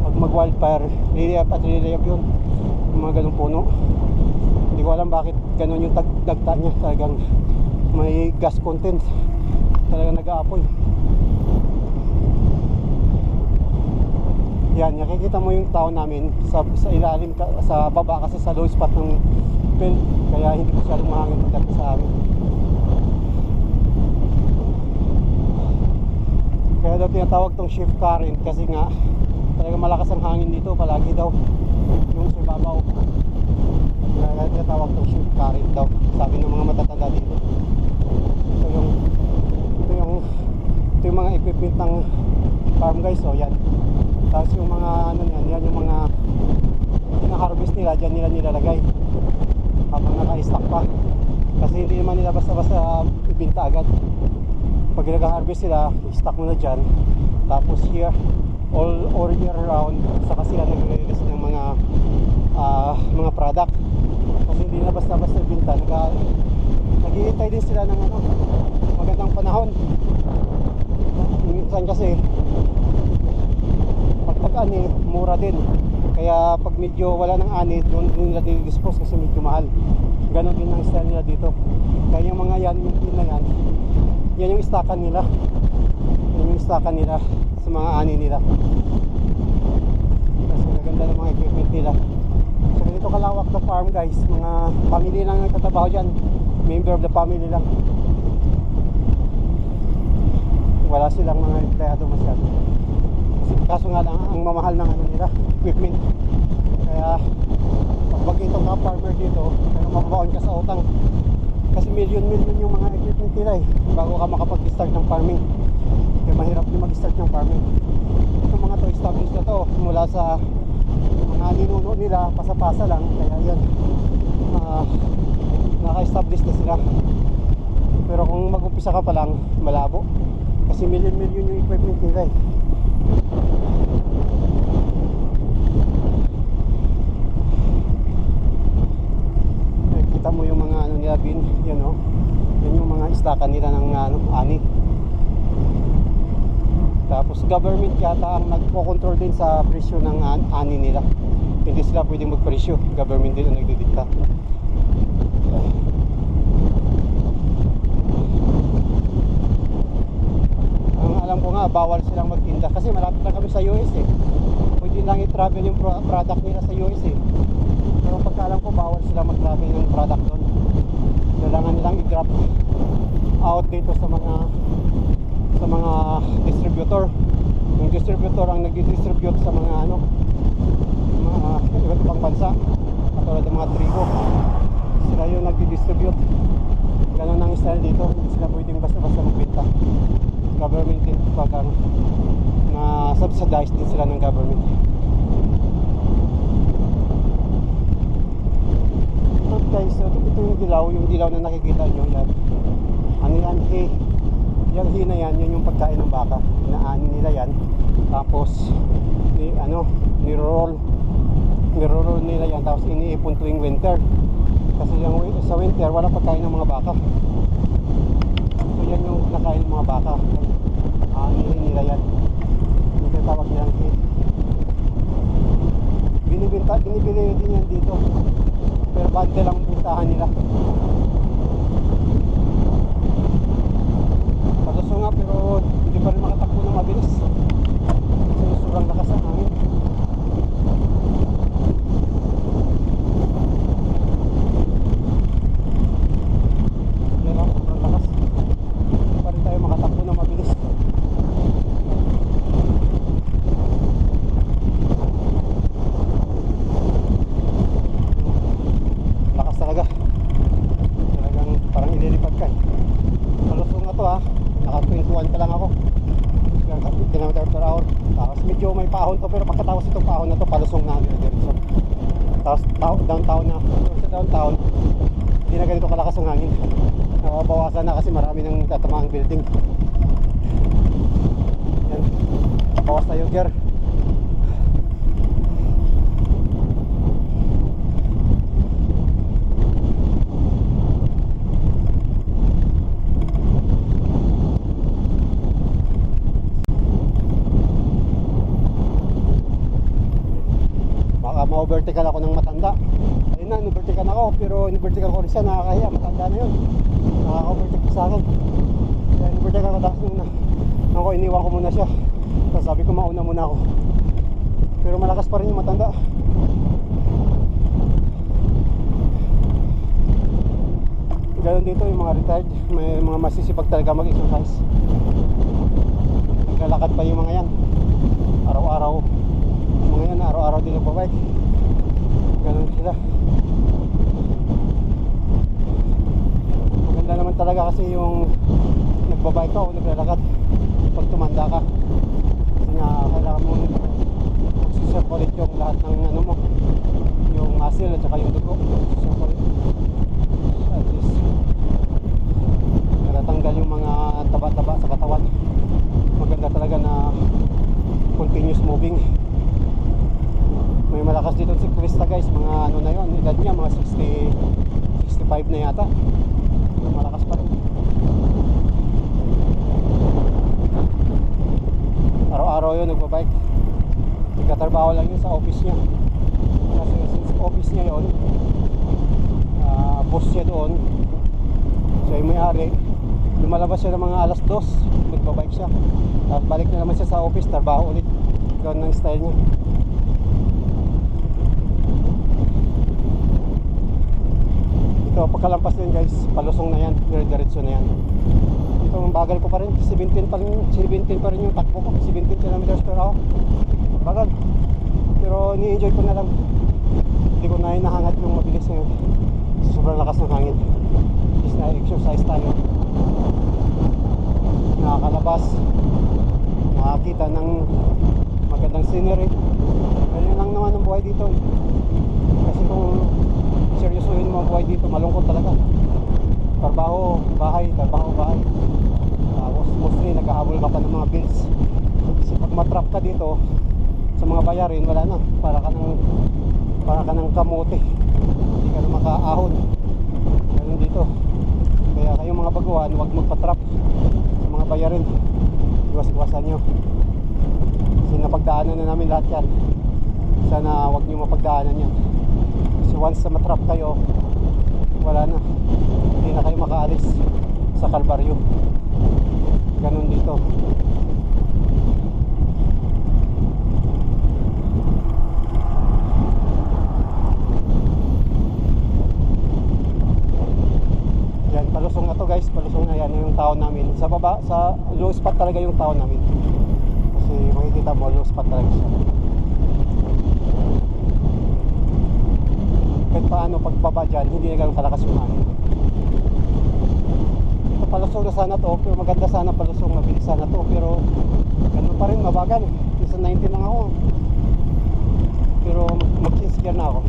B: pag mag-wildfire, liliyab yun. Yung mga ganung puno. Hindi ko alam bakit ganun yung dagta niya. Talagang may gas content. Talagang nag-aapoy. Yan, nakikita mo yung tao namin sa ilalim, sa baba kasi sa low spot ng belt, kaya hindi masyadong mahangin pagdating sa amin. Kaya daw tinatawag tong shift current kasi nga talagang malakas ang hangin dito palagi daw yung sa babaw. Kaya tinatawag tong shift current daw, sabi ng mga matatanda dito. Ito yung mga equipment ng farm guys, so yan. Tapos yung mga ano yan yung mga harvest nila, dyan nila nilalagay habang naka-stock pa, kasi hindi naman nila basta-basta ibinta agad. Pag nag-harvest sila, stock mo na dyan, tapos here all year round saka sila nag-release ng mga product, kasi hindi na basta-basta ibinta. Naghihintay din sila ng magandang panahon. Minsan kasi pag tag-ani, mura din. Kaya pag medyo wala ng ani, doon nila dispose kasi medyo mahal. Ganon din ang style nila dito. Kaya yung mga yan, yung pin na yan yung istakan nila. Yan yung istakan nila sa mga ani nila. Kasi maganda ng mga equipment nila. So ganito kalawak na farm guys. Mga family lang ang tatabaho dyan. Member of the family lang. Wala silang mga empleyado masyado. Kaso nga lang ang mamahal ng nila, equipment. Kaya pag bagitong ka farmer dito, kaya mababaon ka sa utang. Kasi million yung mga equipment nila bago ka makapag-start ng farming. Kaya mahirap din mag-start ng farming. Itong mga to established na to mula sa mga ninuno nila, pasa-pasa lang. Kaya yan, naka-establish na sila. Pero kung mag-umpisa ka pa lang, malabo. Kasi million yung equipment nila Kita mo yung mga nila bin, yan yan yung mga istakan nila ng ani. Tapos government yata ang nagko-control din sa presyo ng ani nila. Hindi sila pwedeng magpresyo, government din ang nagdidikta. Alam ko nga, bawal silang magtinda kasi malapit lang kami sa US Pwede lang i-travel yung product nila sa US Pero pagkaalam ko, bawal silang mag-travel yung product doon. Kailangan nilang i-drop out dito sa mga distributor. Yung distributor ang nagdi-distribute sa mga mga iba't ibang bansa, katulad ng mga trigo. Sila yung nagdi-distribute. Ganun ang style dito. Hindi sila pwedeng basta-basta magbenta. Government din pag na subsidized din sila ng government. So guys, ito yung dilaw na nakikita nyo yan. Ano yan? Hay. Yung hay na yan yung pagkain ng baka. Inaani nila yan. Tapos niro-roll nila yan. Tapos iniipon tuwing winter. Kasi sa winter wala pagkain ng mga baka. So yan yung nakain ng mga baka. Aanihin nila yan. Yung tinatawag nilang hay. Binibili din yan dito. Pero bante lang puntahan nila. Patuso nga pero hindi pa rin makatakbo ng mabilis. Kasi sobrang lakas ang hangin. Yan lang, sobrang lakas. Hindi pa rin tayo makatakbo ng mabilis. Parang ililipad ka Malusong na to naka 21 pa lang ako kilometer per hour. Tapos medyo may pahon to, pero pagkatapos itong pahon na to palusong na diretso. Tapos downtown na. Sa downtown hindi na ganito kalakas ang hangin. Nababawasan na kasi marami nang tatamaang building. Yan, bawas tayo gear. Ma-overtaken ako ng matanda. Ayun na, in-overtaken ako, pero in-overtaken ko rin siya, nakakahiya, matanda na yun. Nakaka-overtake sa akin. Kaya in-overtaken ako, tapos nung iniwan ko muna siya. Tapos sabi ko, mauna muna ako. Pero malakas pa rin yung matanda. Ganon dito yung mga retired, may mga masisipag talaga mag-exercise. Naglalakad pa yung mga yan araw-araw. Yung mga yan araw-araw din nagbabike. Ganon sila. Maganda naman talaga kasi yung nagbabike ka o naglalakad pag tumanda ka, kasi nga kailangan mo mag-circulate yung lahat ng ano mo, yung muscle at saka yung dugo, circulate at least natatanggal yung mga taba-taba sa katawan. Maganda talaga na continuous moving. May malakas dito si Krista guys, mga ano na yon, edad niya mga 65 na yata. Malakas pa rin. Araw-araw yun nagbabike. Nagkatrabaho lang yun sa office niya. Kasi since office niya yun, boss siya doon, siya yung may-ari. Lumalabas siya ng mga alas 2, nagbabike siya. Tapos balik na naman siya sa office, trabaho ulit. Ganoon ang style niya. Ito, pagkalampas din guys, palusong na yan, dire-diretso na yan. Ito, ang bagal ko pa rin, 17 pa rin yung takbo ko, 17 kilometers per hour. Bagal. Pero ni-enjoy ko na lang. Hindi ko na hinahangat yung mabilis ngayon. Sobrang lakas ng hangin. Is na exercise tayo. Nakakalabas, nakakita ng magandang scenery. Ganyan lang naman ang buhay dito. Kasi kung seryosohin mo ang buhay dito, malungkot talaga. Trabaho, bahay. Tapos mostly naghahabol ka pa ng mga bills. Kasi pag matrap ka dito sa mga bayarin, wala na. Para ka ng kamote. Hindi ka na makaahon. Ganun dito. Kaya kayong mga baguhan, huwag magpatrap sa mga bayarin. Iwas-iwasan nyo. Kasi napagdaanan na namin lahat yan. Sana huwag nyo mapagdaanan yan. Kasi once na matrap kayo, wala na. Hindi na kayo makaalis sa Kalbaryo. Ganun dito. Yan, palusong na to guys. Palusong na yan yung town namin. Sa baba, sa low spot talaga yung town namin. Kasi makikita mo, low spot talaga siya. Kahit paano pagbaba dyan, hindi na ganun kalakas yung hangin. Ito palusong na sana to, pero maganda sana palusong, mabilis sana to, pero ganun pa rin, mabagal. Minsan 90 lang ako. Pero mag-change gear na ako.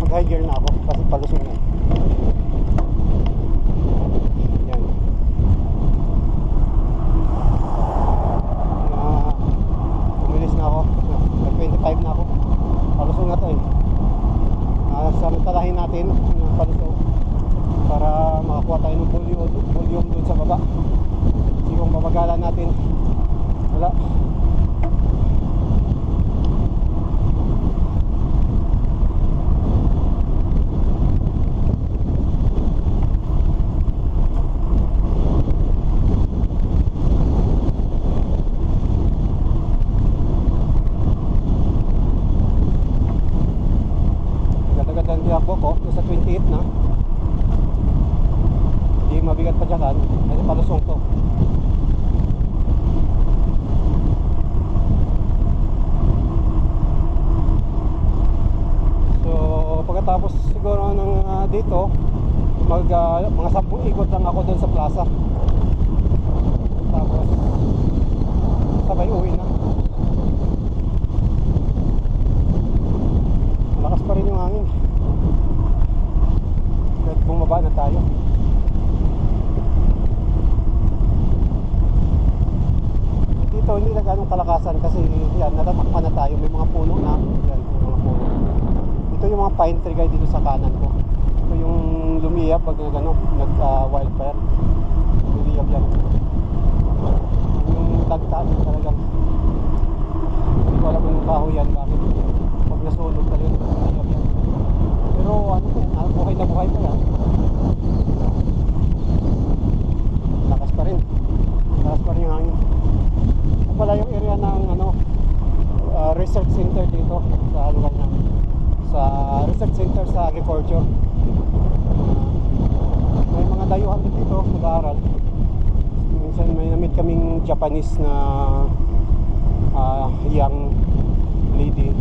B: Mag-high gear na ako kasi palusong na. Yan. Bumilis na ako. Nag-25 na ako. Palusong na to eh. Samantalahin natin yung palusong para makakuha tayo ng volume doon sa baba. Kasi kung babagalan natin, wala. Tiyakbo ko, nasa 28 na. Hindi mabigat pa dyan kasi palusong to. So pagkatapos siguro ng dito, mga 10 ikot lang ako doon sa plaza. Tapos sabay uwi na. Malakas pa rin yung hangin. Bumaba na tayo. Dito hindi na ganong kalakasan kasi yan, natatakpan na tayo. May mga puno na. Yan, may mga puno. Ito yung mga pine tree guys dito sa kanan ko. Ito yung lumiyap pag wildfire. Lumiyap yan. Yung dagtaan talagang hindi ko alam yung kahoy yan. Bakit? Pag nasulog talaga lumiyap yan. Pero ano po, buhay na buhay pa yan. Lakas pa rin yung hangin. Ito pala yung area ng risk research center dito sa lugar namin. Sa research center sa agriculture. May mga dayuhan din dito nag-aaral. Minsan may na-meet kaming Japanese na young lady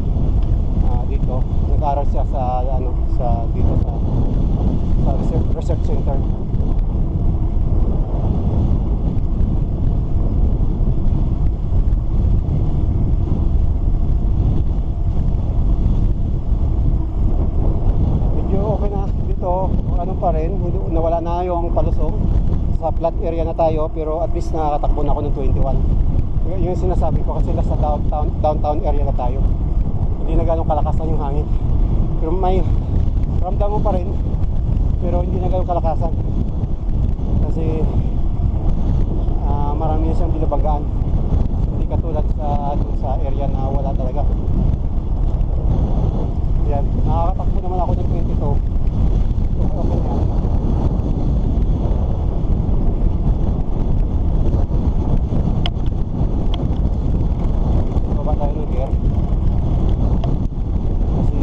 B: dito. Nag-aaral siya sa dito sa research center. Okay na dito, ano pa rin, nawala na yung palusong. Sa flat area na tayo, pero at least nakakatakbo na ako ng 21. Yung sinasabi ko kasi sa downtown area na tayo. Hindi na ganong kalakasan yung hangin. Pero may ramdam mo pa rin, pero hindi na ganong kalakasan. Kasi marami na siyang binabagaan. Hindi katulad sa area na wala talaga. Yan, nakakatakbo naman ako ng 22. Okay na yan. Baba tayo ng gear. Kasi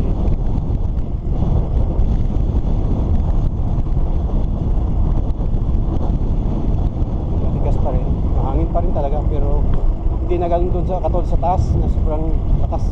B: matigas pa rin. Mahangin pa rin talaga, pero hindi na ganun doon sa katulad sa taas na sobrang lakas.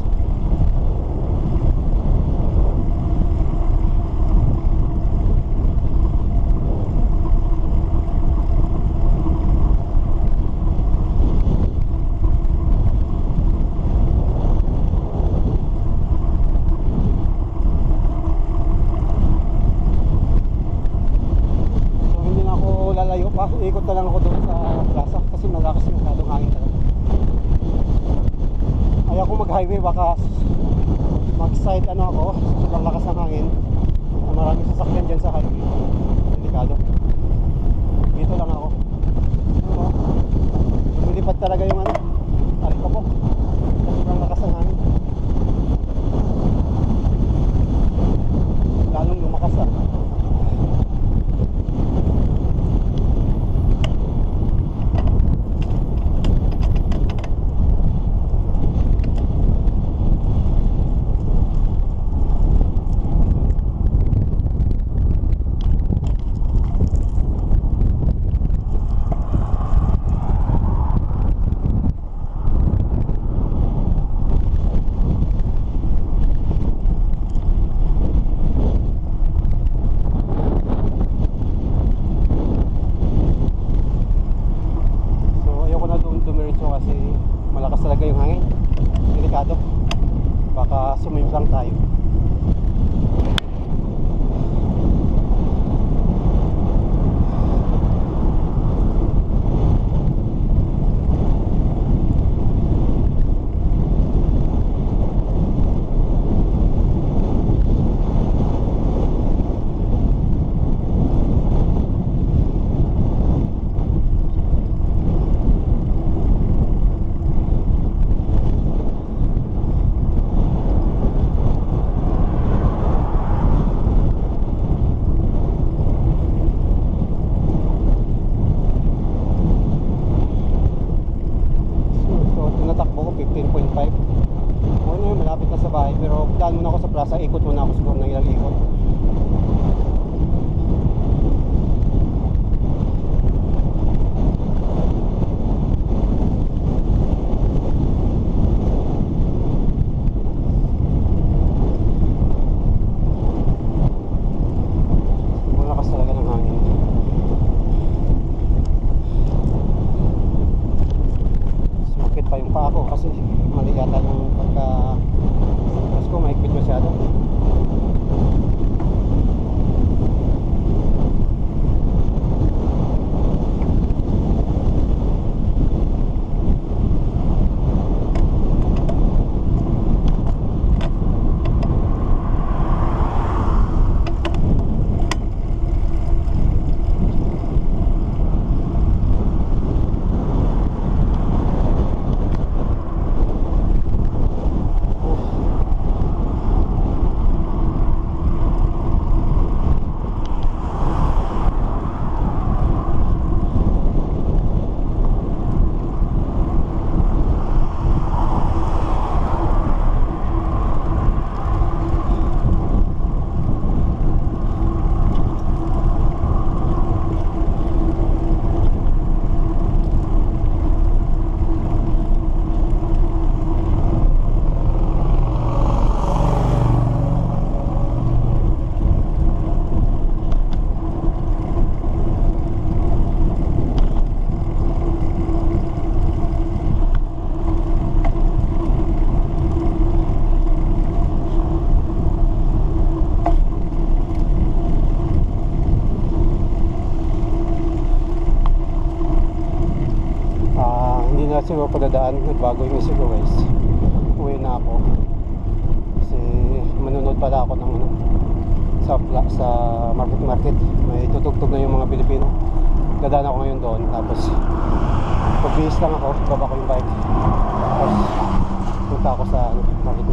B: Ikot na lang ako doon sa plaza kasi malakas yung masyadong hangin talaga. Ayaw ko mag-highway, baka mag-side ako, sobrang lakas ng hangin. Maraming sasakyan dyan sa highway, delikado. Dito lang ako. Lumilipad talaga yung tarik ko po, sobrang lakas ng hangin. Lalong lumakas kasi malakas talaga yung hangin. Delikado. Baka sumimplang tayo. Tinatakbo ko 15.5. Ano, malapit na sa bahay, pero daan muna ako sa plaza, ikot muna ako siguro ng ilang ikot. Malakas talaga ng hangin. Sumakit pa yung paa ko kasi mali yata ng pagka ko mahigpit masyado. siguro padadaan, nagbago yung isip ko guys. Uwi na ako. Kasi manunod pala ako ng ano, sa market. May tutugtog na yung mga Pilipino. Dadaan ako ngayon doon. Tapos pagbihis lang ako, baba ko yung bike. Tapos punta ako sa market.